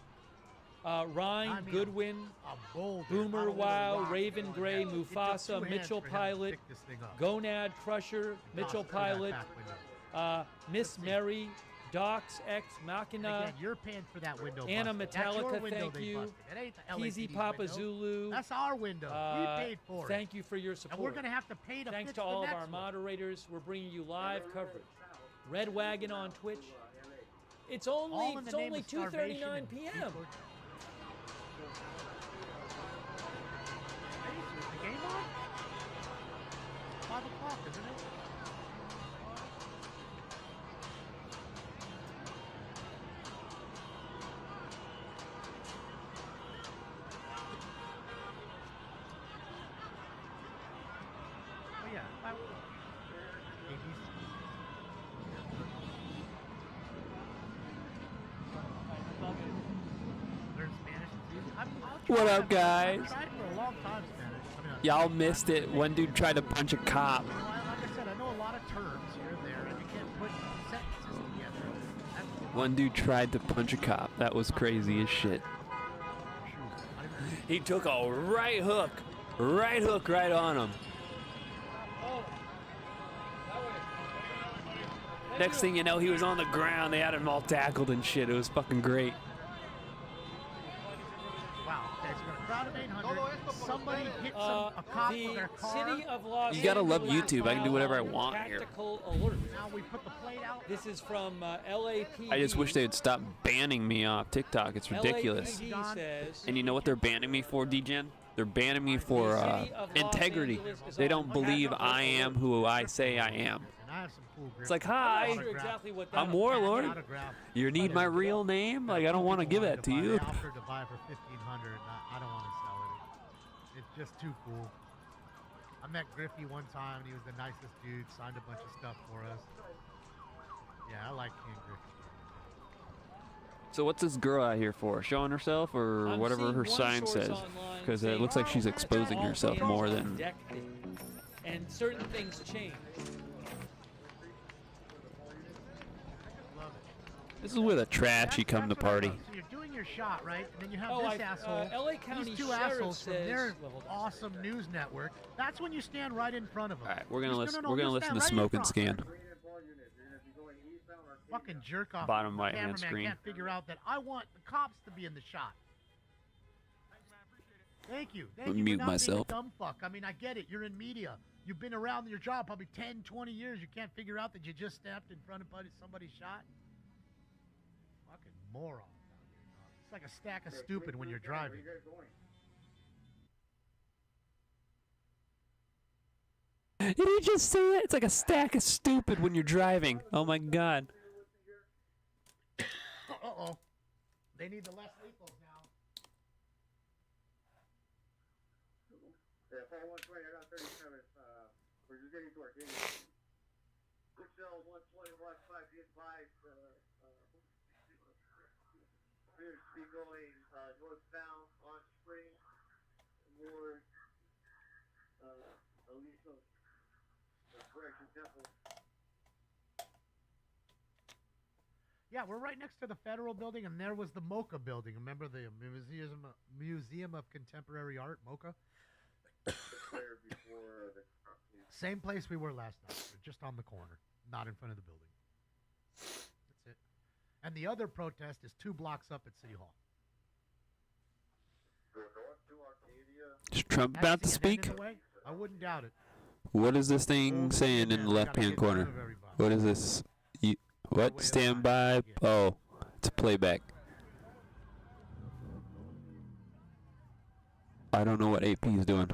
[SPEAKER 1] Ryan
[SPEAKER 2] I mean,
[SPEAKER 1] Goodwin,
[SPEAKER 2] A boulder.
[SPEAKER 1] Boomer
[SPEAKER 2] not a little
[SPEAKER 1] Wow,
[SPEAKER 2] rock
[SPEAKER 1] Raven
[SPEAKER 2] going
[SPEAKER 1] Gray,
[SPEAKER 2] down. It took
[SPEAKER 1] Mufasa,
[SPEAKER 2] 2 hands
[SPEAKER 1] Mitchell
[SPEAKER 2] for him to
[SPEAKER 1] Pilot,
[SPEAKER 2] pick this thing up.
[SPEAKER 1] Gonad Crusher, Mitchell
[SPEAKER 2] Through that
[SPEAKER 1] Pilot,
[SPEAKER 2] back window.
[SPEAKER 1] Miss Mary, Docs X
[SPEAKER 2] And
[SPEAKER 1] Machina,
[SPEAKER 2] again, you're paying for that window.
[SPEAKER 1] Anna
[SPEAKER 2] busted. That's your
[SPEAKER 1] Metallica,
[SPEAKER 2] window
[SPEAKER 1] thank
[SPEAKER 2] they
[SPEAKER 1] you.
[SPEAKER 2] busted. It ain't the
[SPEAKER 1] Peasy
[SPEAKER 2] LAPD
[SPEAKER 1] Papa
[SPEAKER 2] window.
[SPEAKER 1] Zulu.
[SPEAKER 2] That's our window. We paid for it.
[SPEAKER 1] Thank you for your
[SPEAKER 2] And
[SPEAKER 1] support.
[SPEAKER 2] we're going to have to pay to
[SPEAKER 1] Thanks
[SPEAKER 2] fix
[SPEAKER 1] to all
[SPEAKER 2] the
[SPEAKER 1] of
[SPEAKER 2] next
[SPEAKER 1] our
[SPEAKER 2] one.
[SPEAKER 1] moderators. We're bringing you live coverage. Red Wagon on Twitch. It's
[SPEAKER 2] All
[SPEAKER 1] only
[SPEAKER 2] in the name of
[SPEAKER 1] 2:39
[SPEAKER 2] starvation
[SPEAKER 1] p.m.
[SPEAKER 2] and people- Hey, is the game on? 5 o'clock, isn't it? Oh yeah, 5 o'clock. ABC. Learn Spanish is easy. I'll
[SPEAKER 5] What
[SPEAKER 2] try,
[SPEAKER 5] up,
[SPEAKER 2] man.
[SPEAKER 5] guys?
[SPEAKER 2] I've tried for a long time Spanish. I mean,
[SPEAKER 5] Y'all missed it. One dude tried to punch a cop.
[SPEAKER 2] Like I said, I know a lot of terms here and there, and you can't put sentences together. That's
[SPEAKER 5] One dude tried to punch a cop. That was crazy as shit. He took a right hook right on him. Next thing you know, he was on the ground. They had him all tackled and shit. It was fucking great.
[SPEAKER 2] wow. Okay, so we're a crowd of 800. Somebody hits a cop with their
[SPEAKER 1] The
[SPEAKER 2] car.
[SPEAKER 1] city of Los
[SPEAKER 5] You gotta love
[SPEAKER 1] Angeles
[SPEAKER 5] YouTube. I can do whatever I
[SPEAKER 1] filed
[SPEAKER 5] want here.
[SPEAKER 1] Tactical alert.
[SPEAKER 2] Now we put the plate out.
[SPEAKER 1] This is from LAPD.
[SPEAKER 5] I just wish they would stop banning me off TikTok. It's ridiculous.
[SPEAKER 1] LAPD says
[SPEAKER 5] And you know what they're banning me for, DGen? They're banning me for integrity. They don't believe I am who I say I am.
[SPEAKER 2] And I have some cool
[SPEAKER 5] It's like,
[SPEAKER 1] I'm
[SPEAKER 5] hi,
[SPEAKER 1] not sure exactly what that
[SPEAKER 5] I'm Warlord.
[SPEAKER 2] Autograph.
[SPEAKER 5] You need my real name? Like, I don't want to give that to you.
[SPEAKER 2] They offered to buy for $1,500. I don't want to sell it. It's just too cool. I met Griffey one time, and he was the nicest dude. Signed a bunch of stuff for us. Yeah, I like King Griffey.
[SPEAKER 5] So what's this girl out here for? Showing herself or
[SPEAKER 1] I'm
[SPEAKER 5] whatever
[SPEAKER 1] seeing
[SPEAKER 5] her
[SPEAKER 1] one
[SPEAKER 5] sign
[SPEAKER 1] source
[SPEAKER 5] says?
[SPEAKER 1] online
[SPEAKER 5] Because it
[SPEAKER 1] saying
[SPEAKER 5] looks like she's exposing
[SPEAKER 1] all
[SPEAKER 5] herself
[SPEAKER 1] vehicles
[SPEAKER 5] more
[SPEAKER 1] are
[SPEAKER 5] than...
[SPEAKER 1] decked, and certain things change.
[SPEAKER 2] Love it.
[SPEAKER 5] This is where the trashy come to
[SPEAKER 2] That's what I
[SPEAKER 5] party.
[SPEAKER 2] love. So you're doing your shot, right? And then you have
[SPEAKER 1] Oh,
[SPEAKER 2] this asshole.
[SPEAKER 1] LA County
[SPEAKER 2] these two
[SPEAKER 1] Sheriff
[SPEAKER 2] assholes from
[SPEAKER 1] says-
[SPEAKER 2] their
[SPEAKER 1] well, hold on.
[SPEAKER 2] awesome news network. That's when you stand right in front of them.
[SPEAKER 5] All right, we're gonna
[SPEAKER 2] You
[SPEAKER 5] listen.
[SPEAKER 2] stand-
[SPEAKER 5] We're gonna
[SPEAKER 2] you
[SPEAKER 5] listen to
[SPEAKER 2] stand
[SPEAKER 5] Smoke
[SPEAKER 2] right in
[SPEAKER 5] and
[SPEAKER 2] front.
[SPEAKER 5] Scan.
[SPEAKER 2] Fucking jerk off.
[SPEAKER 5] Bottom
[SPEAKER 2] The
[SPEAKER 5] right-hand
[SPEAKER 2] cameraman
[SPEAKER 5] screen.
[SPEAKER 2] can't figure out that I want the cops to be in the shot. Thank you. Thank
[SPEAKER 5] I'll
[SPEAKER 2] you for
[SPEAKER 5] mute
[SPEAKER 2] not being a
[SPEAKER 5] myself.
[SPEAKER 2] dumb fuck. I mean, I get it. You're in media. You've been around your job probably 10, 20 years. You can't figure out that you just stepped in front of somebody's shot. Fucking morons out here. It's like a stack of stupid when you're driving.
[SPEAKER 5] Did he just say that? It's like a stack of stupid when you're driving. Oh my God.
[SPEAKER 2] Uh-oh. They need the less lethals now.
[SPEAKER 7] Yeah, 120, I got 37. We're just getting to Arcadia. Hotel 120 West 5 advised. Appears to be going northbound on Spring toward Aliso Correction Temple.
[SPEAKER 2] Yeah, we're right next to the Federal Building, and there was the MoCA Building. Remember the Museum of Contemporary Art, MoCA?
[SPEAKER 7] There before the
[SPEAKER 2] Same place we were last night, but just on the corner, not in front of the building. That's it. And the other protest is 2 blocks up at City Hall.
[SPEAKER 7] go north to Arcadia.
[SPEAKER 5] Is Trump about to
[SPEAKER 2] Has he been
[SPEAKER 5] speak?
[SPEAKER 2] in the way? I wouldn't doubt it.
[SPEAKER 5] What is this thing saying in the left-hand corner? What is this? What? Stand by. Oh, it's a playback. I don't know what AP is doing.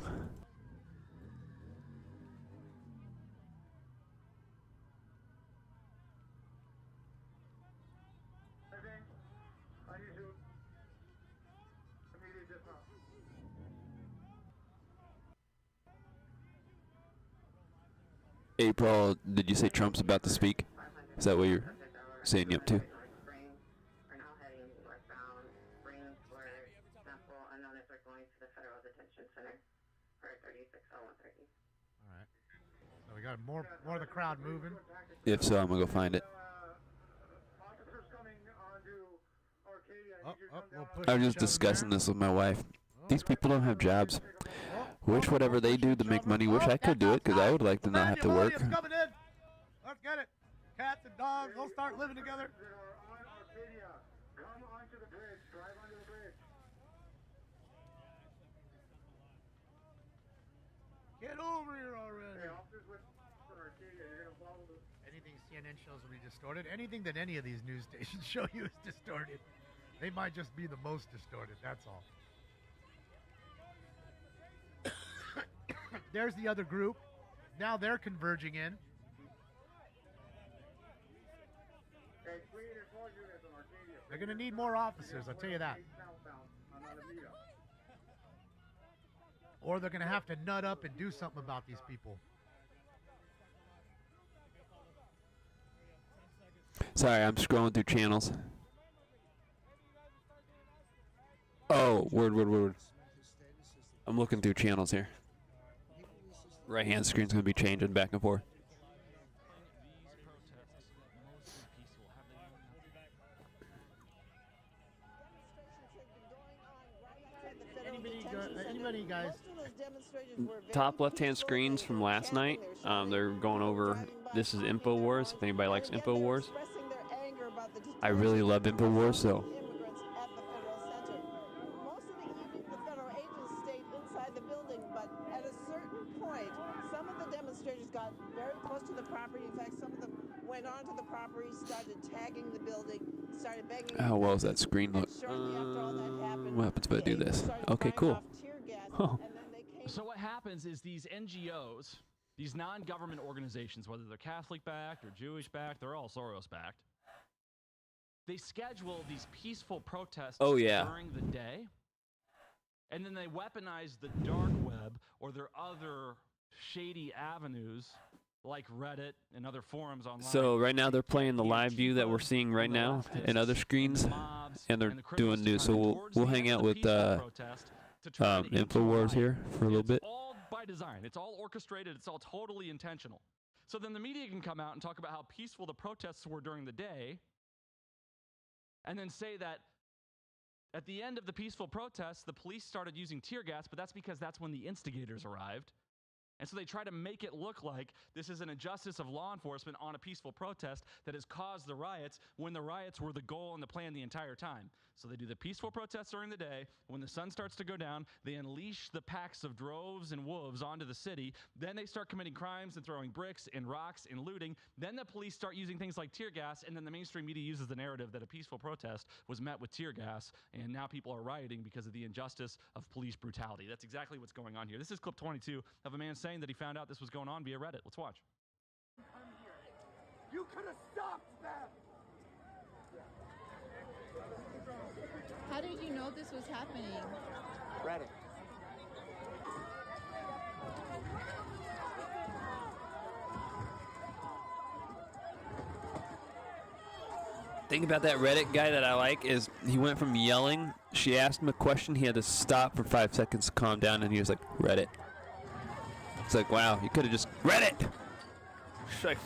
[SPEAKER 5] April, did you say Trump's about to speak? Is that what you're saying up to?
[SPEAKER 8] Spring are now heading westbound, Spring toward Temple, and then they're going to the Federal Detention Center for 360130.
[SPEAKER 2] All right. So we got more of the crowd moving.
[SPEAKER 5] If so, I'm gonna go find it. I was just discussing this with my wife. These people don't have jobs. Wish whatever they do to make money. Wish I could do it because I would like to not have to work.
[SPEAKER 2] Coming in. Let's get it. Cats and dogs, they'll start living together.
[SPEAKER 7] Come onto the bridge. Drive onto the bridge.
[SPEAKER 2] Get over here already.
[SPEAKER 7] Hey, officers with Arcadia, you're gonna follow the.
[SPEAKER 2] Anything CNN shows will be distorted. Anything that any of these news stations show you is distorted. They might just be the most distorted, that's all. There's the other group. Now they're converging in.
[SPEAKER 7] Hey, clean and full units on Arcadia.
[SPEAKER 2] They're going to need more officers, I'll tell you that.
[SPEAKER 7] Southbound on Alameda.
[SPEAKER 2] Or they're going to have to nut up and do something about these people.
[SPEAKER 5] Sorry, I'm scrolling through channels. Oh, word. I'm looking through channels here. Right-hand screen's going to be changing back and forth.
[SPEAKER 2] Anybody guys?
[SPEAKER 5] Top left-hand screens from last night. They're going over. This is InfoWars. If anybody likes InfoWars, I really love InfoWars. So.
[SPEAKER 9] Got very close to the property. In fact, some of them went onto the property, started tagging the building, started begging.
[SPEAKER 5] How well does that screen look? What happens if I do this? Okay, cool. Huh.
[SPEAKER 10] So what happens is these NGOs, these non-government organizations, whether they're Catholic-backed or Jewish-backed, they're all Soros-backed. They schedule these peaceful protests during the day, and then they weaponize the dark web or their other shady avenues like Reddit and other forums online.
[SPEAKER 5] So right now they're playing the live view that we're seeing right now and other screens, and they're doing news. So we'll hang out with InfoWars here for a little bit.
[SPEAKER 10] It's all by design. It's all orchestrated. It's all totally intentional. So then the media can come out and talk about how peaceful the protests were during the day, and then say that at the end of the peaceful protests, the police started using tear gas, but that's because that's when the instigators arrived. And so they try to make it look like this is an injustice of law enforcement on a peaceful protest that has caused the riots when the riots were the goal and the plan the entire time. So they do the peaceful protests during the day. When the sun starts to go down, they unleash the packs of droves and wolves onto the city. Then they start committing crimes and throwing bricks and rocks and looting. Then the police start using things like tear gas, and then the mainstream media uses the narrative that a peaceful protest was met with tear gas, and now people are rioting because of the injustice of police brutality. That's exactly what's going on here. This is clip 22 of a man saying that he found out this was going on via Reddit. Let's watch.
[SPEAKER 11] You could have stopped that.
[SPEAKER 12] How did you know this was happening?
[SPEAKER 11] Reddit.
[SPEAKER 5] Thing about that Reddit guy that I like is he went from yelling. She asked him a question. He had to stop for 5 seconds to calm down, and he was like, Reddit. It's like, wow, you could have just read it. Like,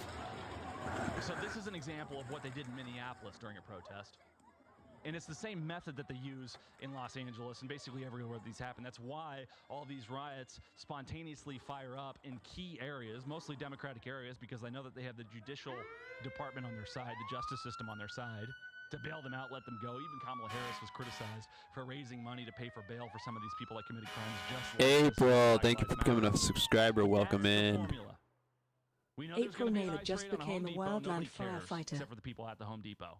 [SPEAKER 10] so this is an example of what they did in Minneapolis during a protest. And it's the same method that they use in Los Angeles and basically everywhere these happen. That's why all these riots spontaneously fire up in key areas, mostly Democratic areas, because they know that they have the judicial department on their side, the justice system on their side, to bail them out, let them go. Even Kamala Harris was criticized for raising money to pay for bail for some of these people that committed crimes just like
[SPEAKER 5] April, thank you for becoming a subscriber. Welcome in.
[SPEAKER 10] We know
[SPEAKER 13] April Naylor just became a wildland firefighter.
[SPEAKER 10] Except for the people at the Home Depot.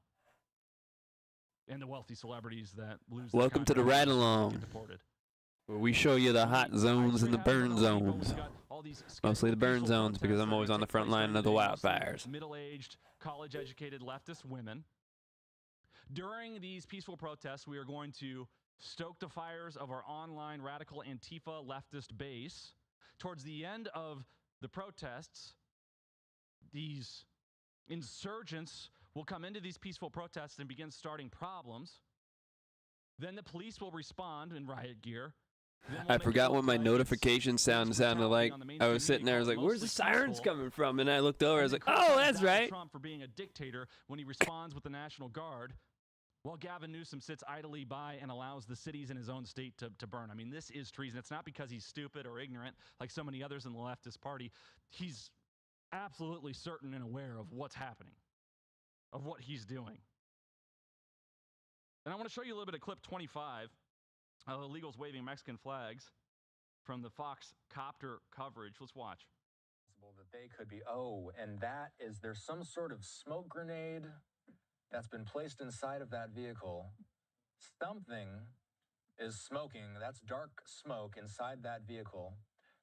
[SPEAKER 10] And the wealthy celebrities that lose.
[SPEAKER 5] Welcome to the ride along, where we show you the hot zones and the burn zones. Mostly the burn zones because I'm always on the front line of the wildfires.
[SPEAKER 10] Middle-aged, college-educated leftist women. During these peaceful protests, we are going to stoke the fires of our online radical Antifa leftist base. Towards the end of the protests, these insurgents will come into these peaceful protests and begin starting problems. Then the police will respond in riot gear.
[SPEAKER 5] I forgot what my notification sounded like. I was sitting there, I was like, where's the sirens coming from? And I looked over, I was like, oh, that's right.
[SPEAKER 10] Trump for being a dictator when he responds with the National Guard, while Gavin Newsom sits idly by and allows the cities in his own state to burn. I mean, this is treason. It's not because he's stupid or ignorant like so many others in the leftist party. He's absolutely certain and aware of what's happening, of what he's doing. And I want to show you a little bit of clip 25 of illegals waving Mexican flags from the Fox copter coverage. Let's watch.
[SPEAKER 14] That they could be, and that is, there's some sort of smoke grenade that's been placed inside of that vehicle. Something is smoking. That's dark smoke inside that vehicle.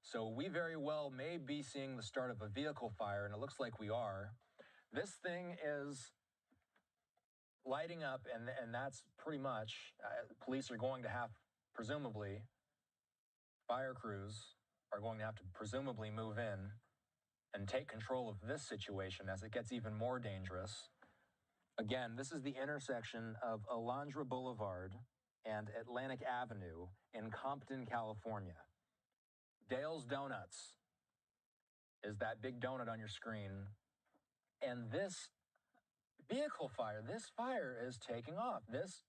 [SPEAKER 14] So we very well may be seeing the start of a vehicle fire, and it looks like we are. This thing is lighting up, and that's pretty much, police are going to have, presumably, fire crews are going to have to presumably move in and take control of this situation as it gets even more dangerous. Again, this is the intersection of Alondra Boulevard and Atlantic Avenue in Compton, California. Dale's Donuts is that big donut on your screen. And this vehicle fire, this fire is taking off. This,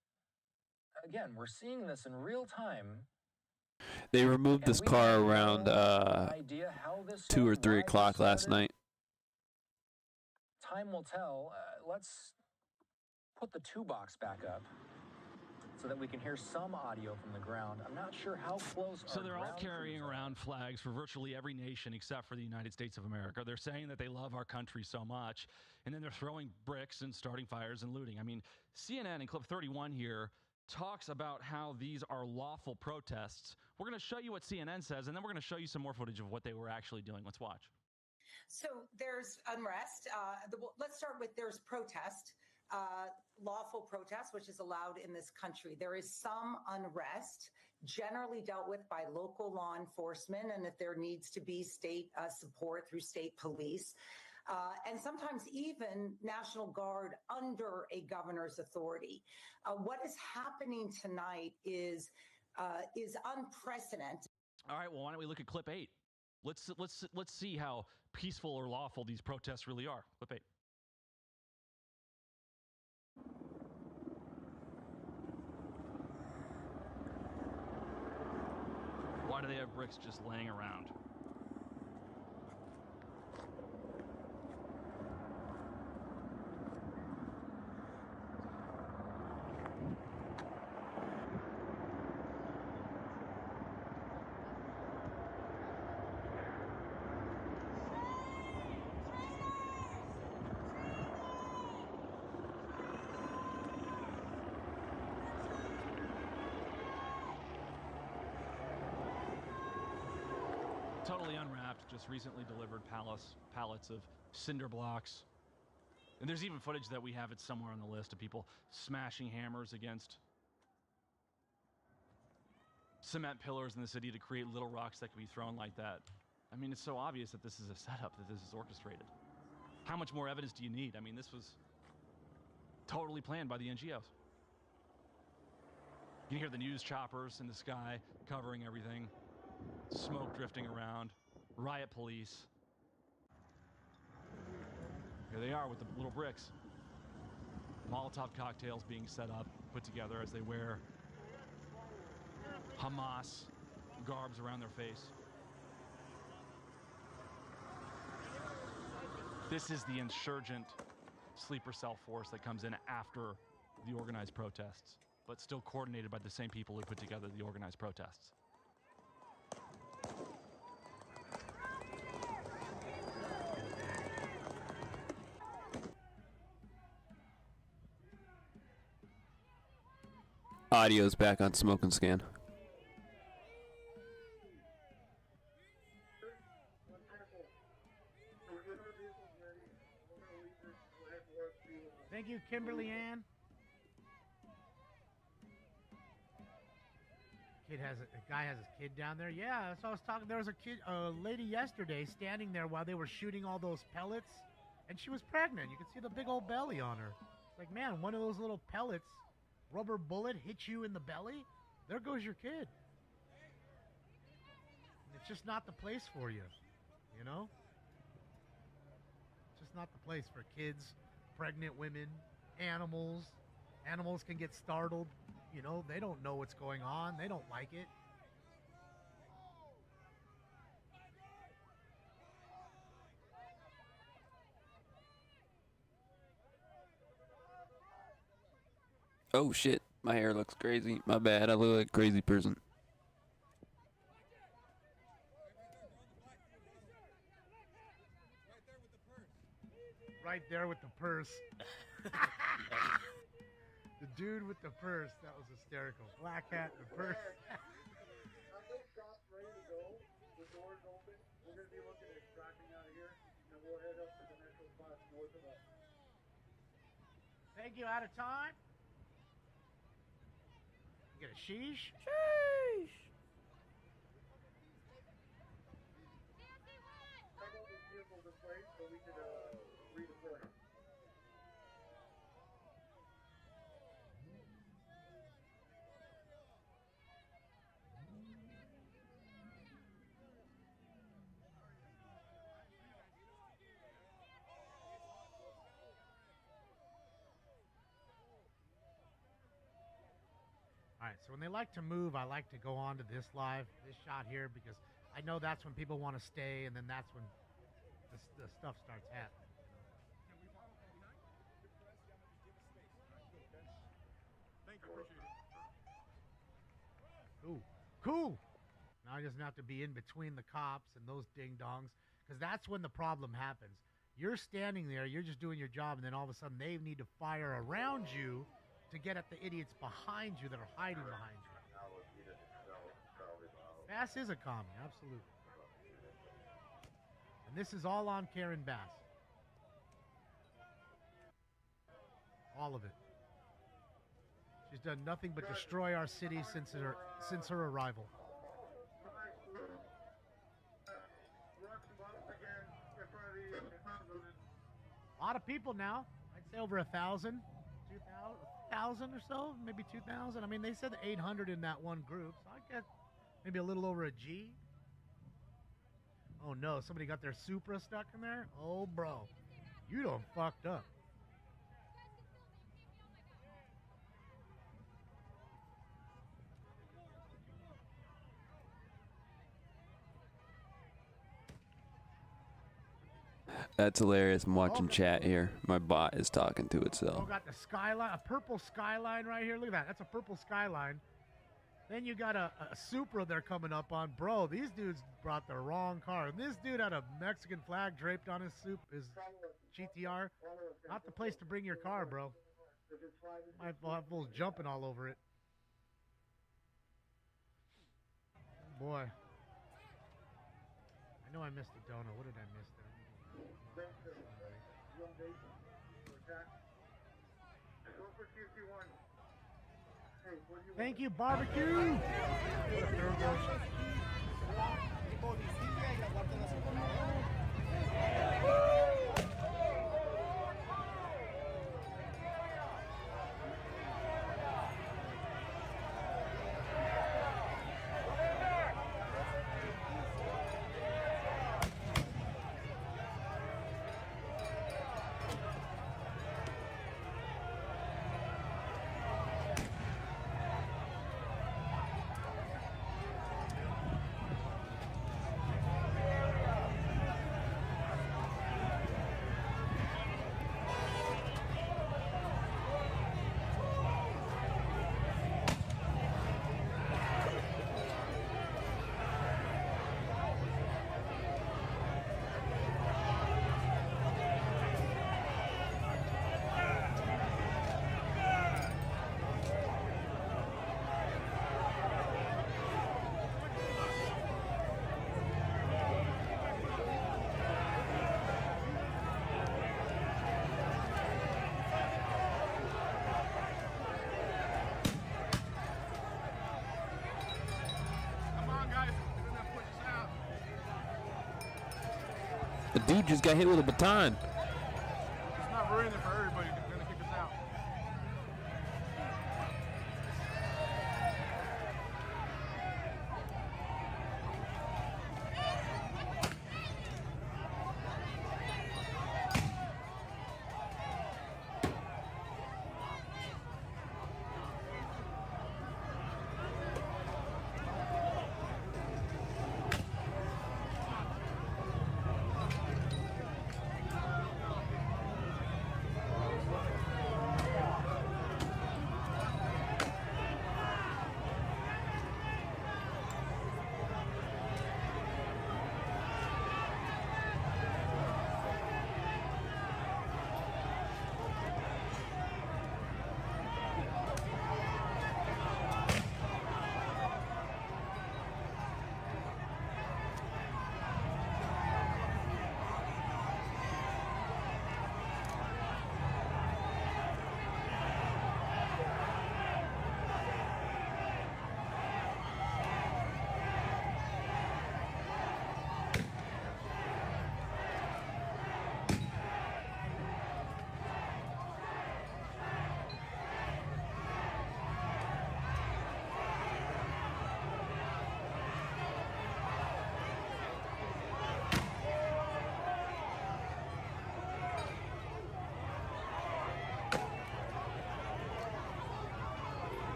[SPEAKER 14] again, we're seeing this in real time.
[SPEAKER 5] They removed this car around 2 or 3 o'clock last night.
[SPEAKER 14] Time will tell. Let's put the 2 box back up so that we can hear some audio from the ground. I'm not sure how close.
[SPEAKER 10] So they're all carrying around flags for virtually every nation except for the United States of America. They're saying that they love our country so much, and then they're throwing bricks and starting fires and looting. I mean, CNN in clip 31 here talks about how these are lawful protests. We're going to show you what CNN says, and then we're going to show you some more footage of what they were actually doing. Let's watch.
[SPEAKER 15] So there's unrest. Let's start with there's protest. Lawful protest, which is allowed in this country. There is some unrest generally dealt with by local law enforcement, and if there needs to be state support through state police, and sometimes even National Guard under a governor's authority. What is happening tonight is unprecedented.
[SPEAKER 10] All right, well, why don't we look at clip 8? Let's see how peaceful or lawful these protests really are. Clip 8. Why do they have bricks just laying around? Totally unwrapped, just recently delivered pallets of cinder blocks. And there's even footage that we have it somewhere on the list of people smashing hammers against cement pillars in the city to create little rocks that can be thrown like that. I mean, it's so obvious that this is a setup, that this is orchestrated. How much more evidence do you need? I mean, this was totally planned by the NGOs. You can hear the news choppers in the sky covering everything, smoke drifting around, riot police. Here they are with the little bricks. Molotov cocktails being set up, put together as they wear Hamas garbs around their face. This is the insurgent sleeper cell force that comes in after the organized protests, but still coordinated by the same people who put together the organized protests.
[SPEAKER 5] Audio's back on Smoke and Scan.
[SPEAKER 2] Thank you, Kimberly Ann. A guy has his kid down there. Yeah, that's what I was talking. There was a lady yesterday standing there while they were shooting all those pellets, and she was pregnant. You could see the big old belly on her. Like, man, one of those little pellets, rubber bullet, hits you in the belly. There goes your kid. It's just not the place for you, you know? It's just not the place for kids, pregnant women, animals. Animals can get startled. You know, they don't know what's going on. They don't like it.
[SPEAKER 5] Oh shit, my hair looks crazy. My bad, I look like a crazy person.
[SPEAKER 2] Right there with the purse. The dude with the purse, that was hysterical. Black hat, the purse.
[SPEAKER 7] Shop's ready to go. The door's open. We're going to be looking at extracting out of here, and we'll head up to the metro spots north of us.
[SPEAKER 2] Thank you, out of time. You get a sheesh?
[SPEAKER 9] Sheesh.
[SPEAKER 7] How about these vehicles in place so we could redeploy?
[SPEAKER 2] All right, so when they like to move, I like to go on to this shot here, because I know that's when people want to stay, and then that's when the stuff starts happening.
[SPEAKER 7] Thank you, appreciate it.
[SPEAKER 2] Cool. Now he doesn't have to be in between the cops and those ding-dongs, because that's when the problem happens. You're standing there, you're just doing your job, and then all of a sudden they need to fire around you to get at the idiots behind you that are hiding behind you. Bass is a commie, absolutely. And this is all on Karen Bass. All of it. She's done nothing but destroy our city since her arrival. A lot of people now. I'd say over 1,000, 2,000 or so, maybe 2,000. I mean, they said 800 in that one group, so I guess maybe a little over a G. Oh no, somebody got their Supra stuck in there? Oh, bro, you done fucked up.
[SPEAKER 5] That's hilarious. I'm watching chat here. My bot is talking to itself.
[SPEAKER 2] Oh, got the skyline, a purple skyline right here. Look at that. That's a purple skyline. Then you got a Supra they're coming up on. Bro, these dudes brought the wrong car. And this dude had a Mexican flag draped on his GTR. Not the place to bring your car, bro. My fools jumping all over it. Boy. I know I missed the donut. What did I miss there? Thank you, barbecue.
[SPEAKER 5] The dude just got hit with a baton.
[SPEAKER 16] It's not ruining it for everybody. They're going to kick us out.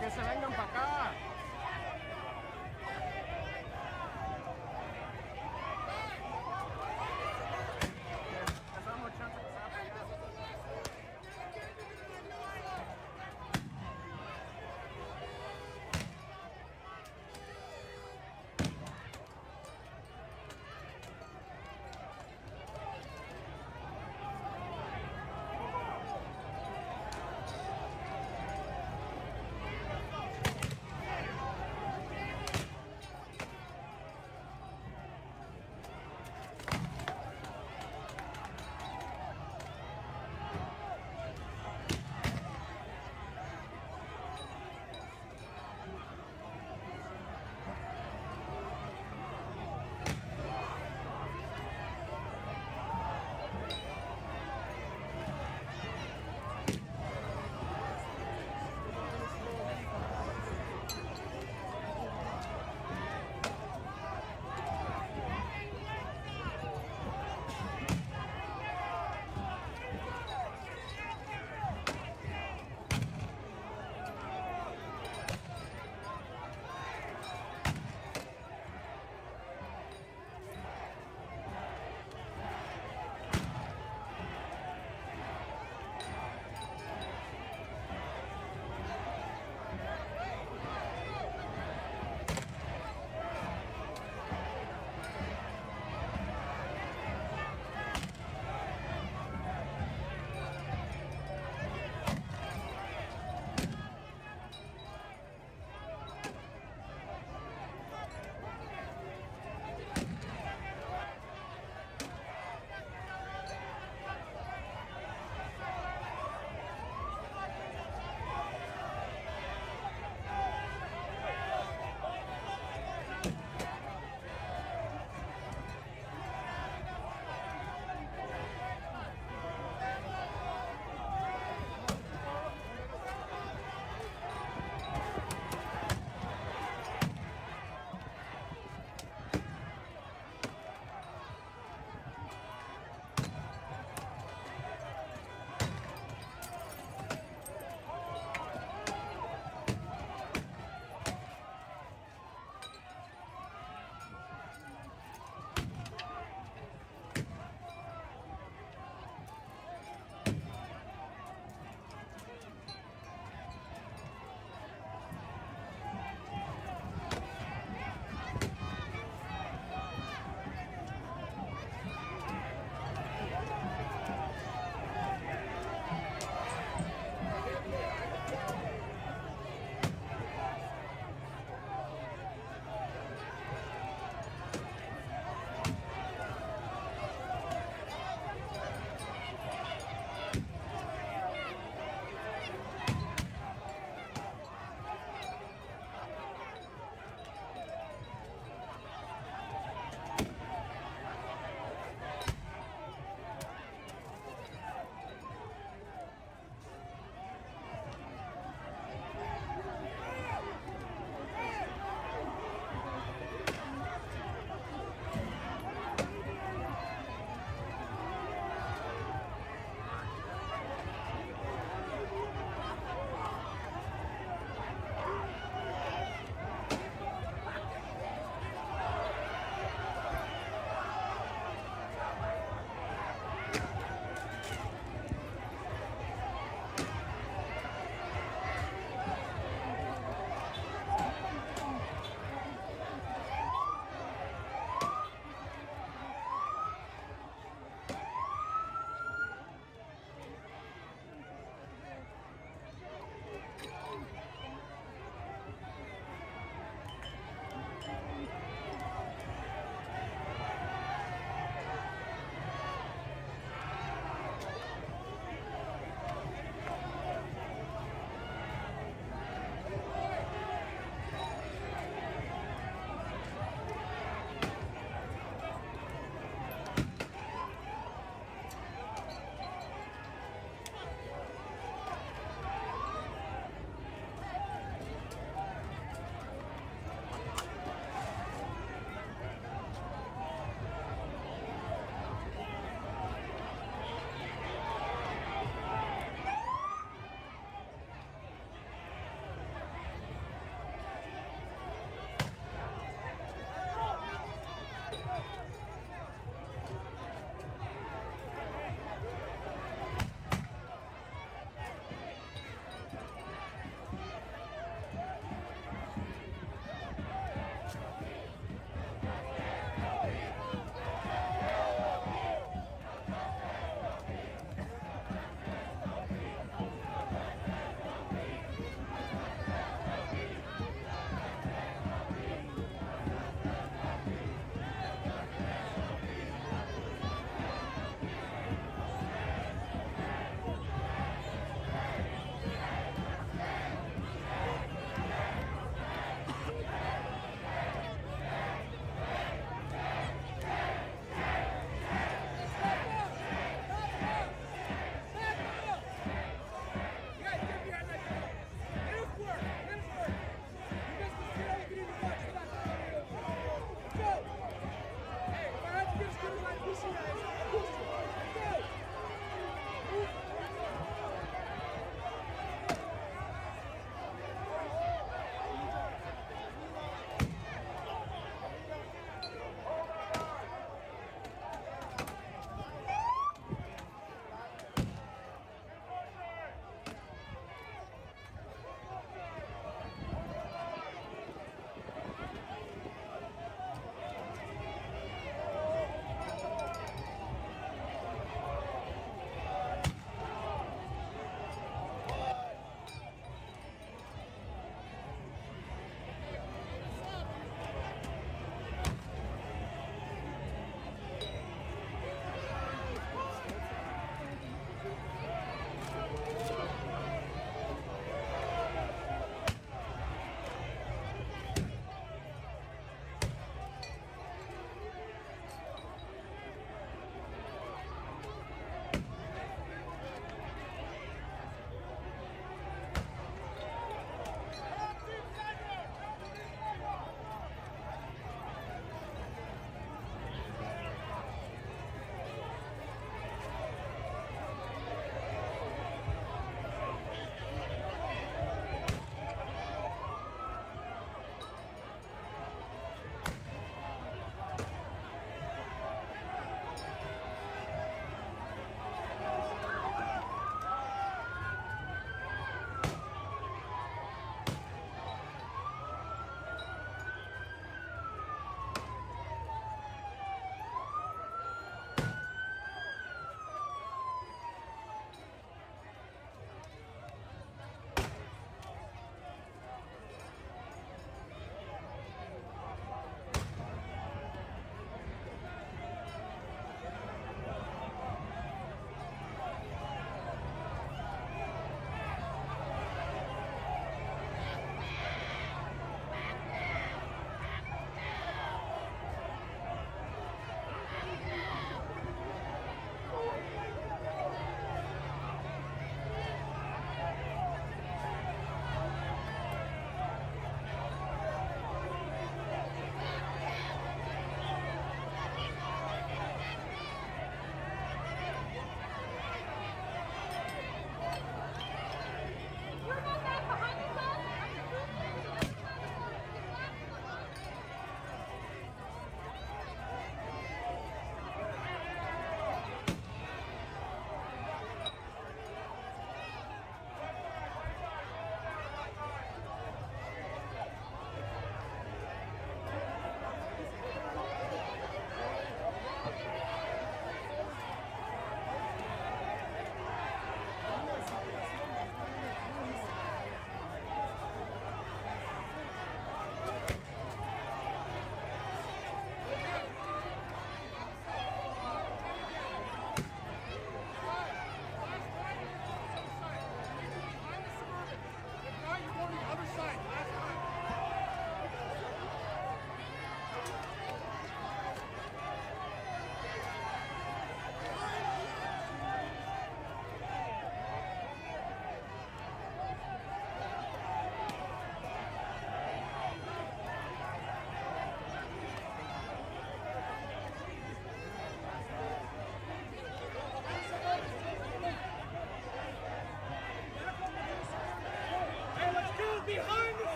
[SPEAKER 16] Que se vengan para acá.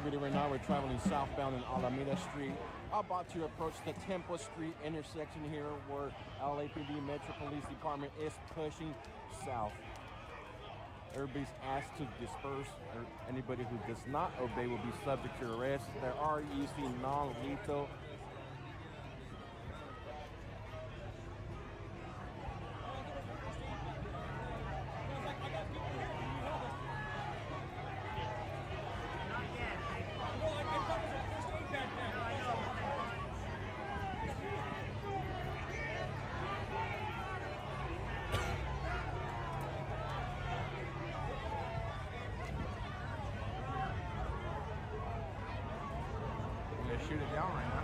[SPEAKER 17] video right now. We're traveling southbound in Alameda Street, about to approach the Temple Street intersection here where LAPD Metro Police Department is pushing south. Everybody's asked to disperse, or anybody who does not obey will be subject to arrest. They are using non-lethal. Shoot it down right now.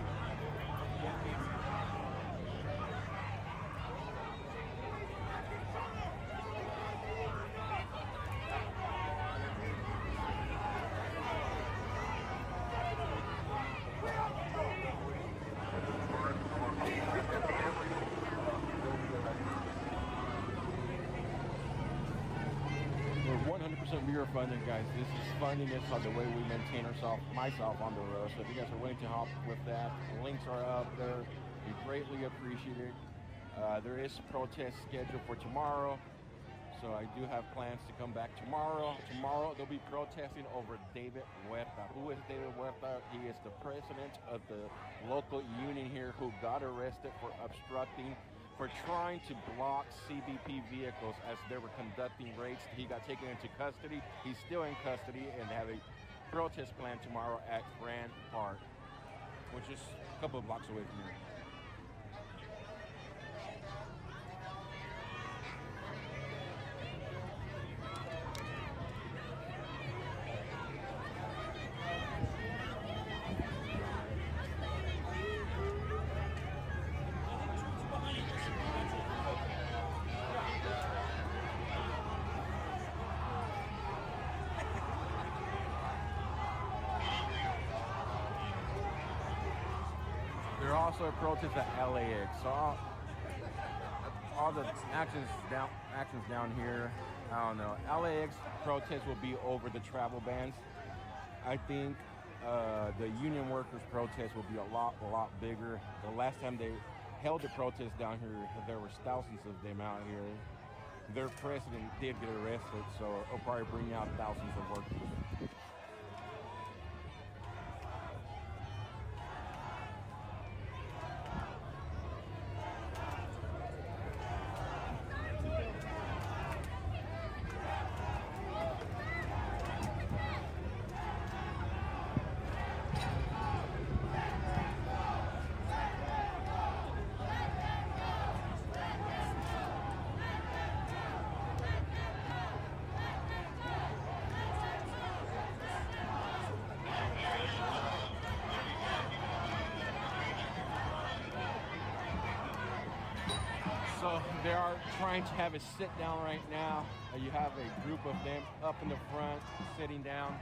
[SPEAKER 17] We're 100% viewer funded, guys. This is funding us on the way we maintain myself on the road. So if you guys are willing to help with that, links are up there. We greatly appreciate it. There is protest scheduled for tomorrow. So I do have plans to come back tomorrow. Tomorrow they'll be protesting over David Huerta. Who is David Huerta? He is the president of the local union here who got arrested for obstructing, for trying to block CBP vehicles as they were conducting raids. He got taken into custody. He's still in custody and have a protest plan tomorrow at Grand Park, which is a couple of blocks away from here. There are also protests at LAX. So all the actions down here, I don't know. LAX protests will be over the travel bans. I think the union workers protest will be a lot bigger. The last time they held the protest down here, there were thousands of them out here. Their president did get arrested, so it'll probably bring out thousands of workers. So they are trying to have a sit down right now. You have a group of them up in the front, sitting down.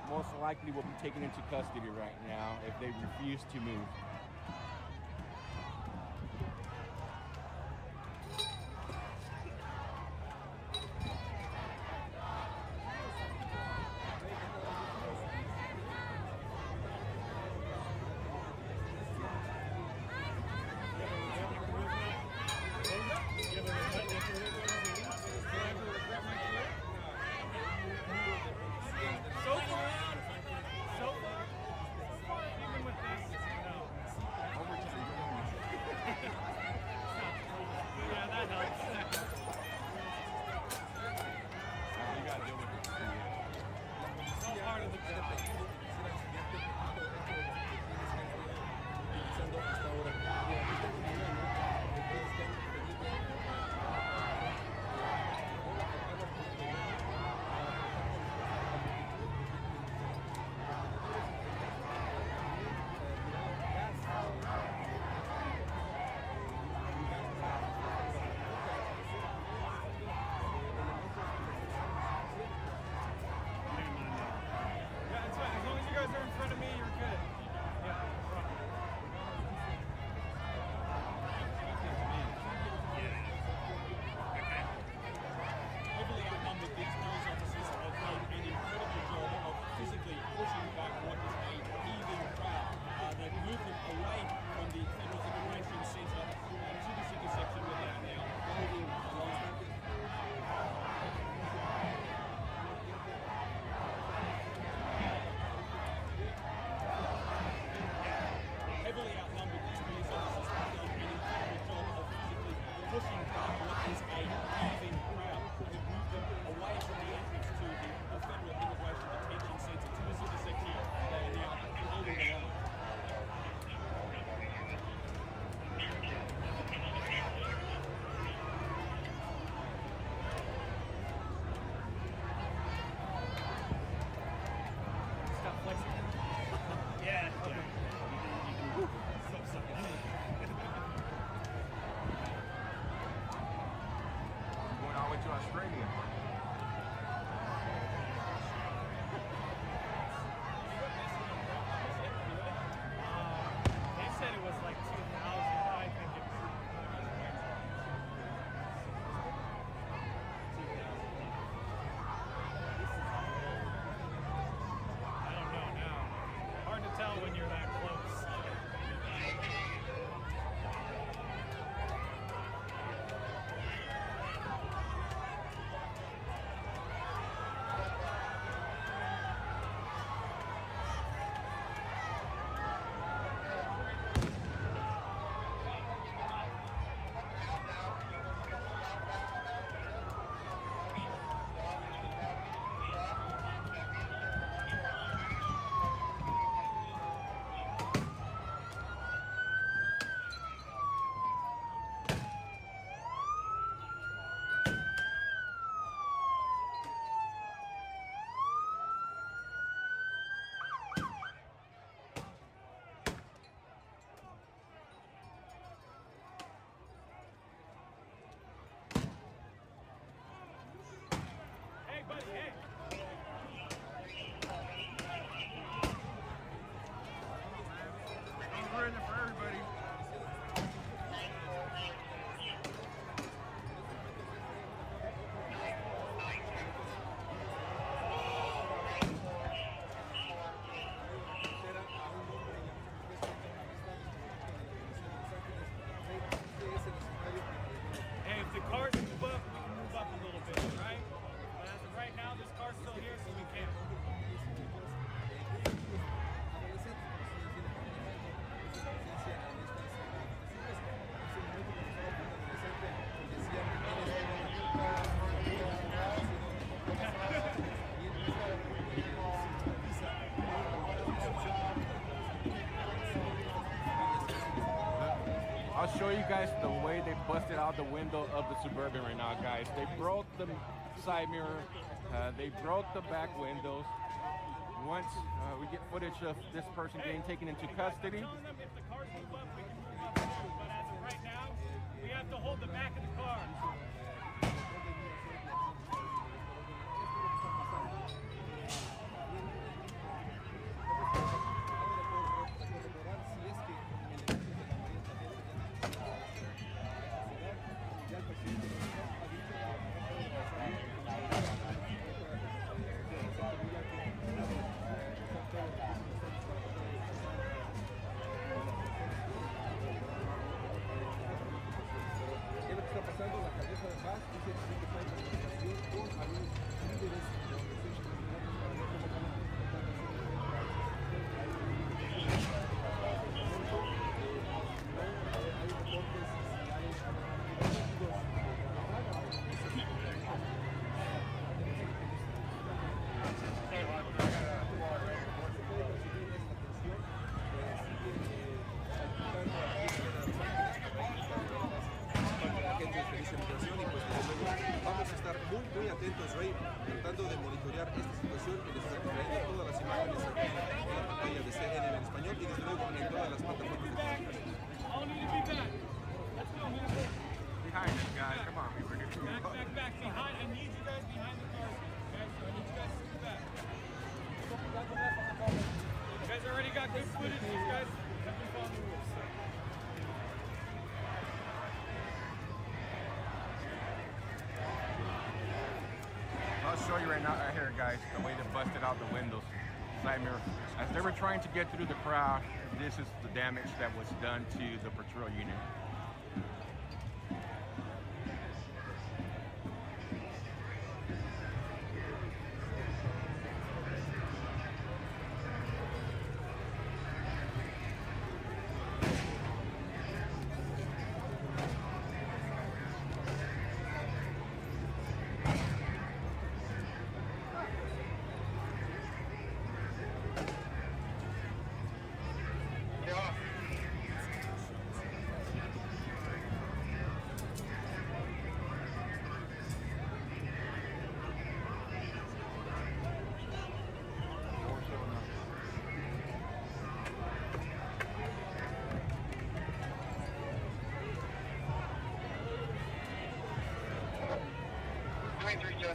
[SPEAKER 17] Most likely will be taken into custody right now if they refuse to move. busted out the window of the Suburban right now, guys. They broke the side mirror. They broke the back windows. Once we get footage of this person getting taken into custody.
[SPEAKER 18] If the cars move up, we can move up. But as of right now, we have to hold the back of the car.
[SPEAKER 19] Muy atentos, Rey, tratando de monitorear esta situación y les estaré trayendo todas las imágenes aquí en la pantalla de CNN en español y desde luego en todas las plataformas de comunicación.
[SPEAKER 16] Behind us, guys. Come on, we're here.
[SPEAKER 18] Back. Behind. I need you guys behind the cars. Guys, I need you guys to do that. You guys already got good footage. These guys have been following the rules.
[SPEAKER 16] I'll show you right now, right here, guys, the way they busted out the windows, side mirror. As they were trying to get through the crowd, this is the damage that was done to the patrol unit.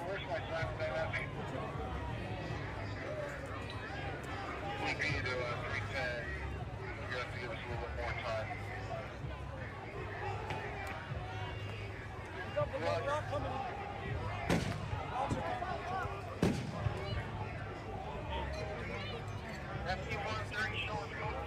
[SPEAKER 7] Where's my time for that? We need to 310. You have to give us a little bit more time.
[SPEAKER 18] Rock coming in.
[SPEAKER 7] FT-130 showing code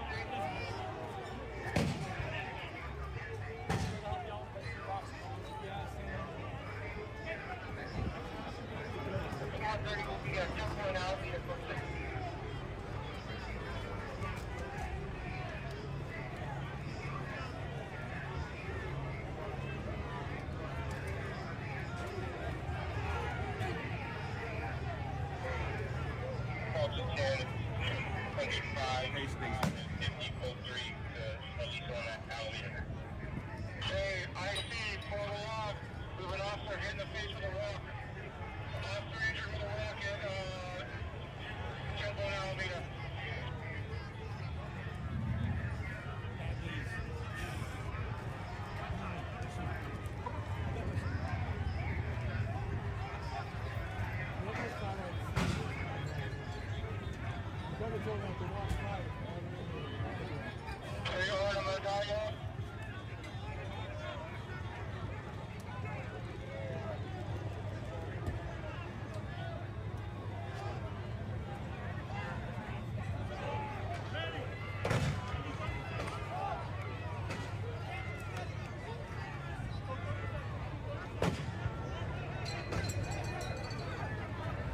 [SPEAKER 7] Hey, I see for the walk. We have an officer hit in the face with a rock. Officer injured with a rock at Temple and Alameda. Are you on the guy yet?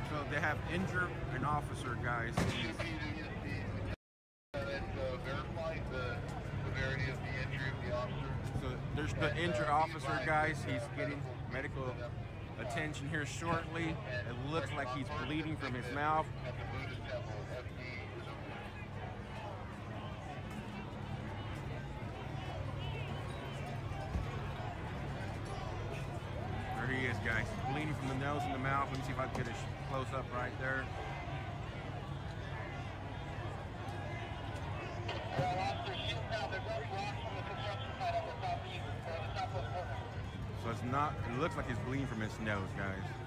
[SPEAKER 16] So they have injured an officer, guys.
[SPEAKER 7] Verify the severity of the injury of the officer.
[SPEAKER 16] So there's the injured officer, guys. He's getting medical attention here shortly. It looks like he's bleeding from his mouth. guys. He's bleeding from the nose and the mouth. Let me see if I can get a close up right there. So it's not, it looks like he's bleeding from his nose, guys.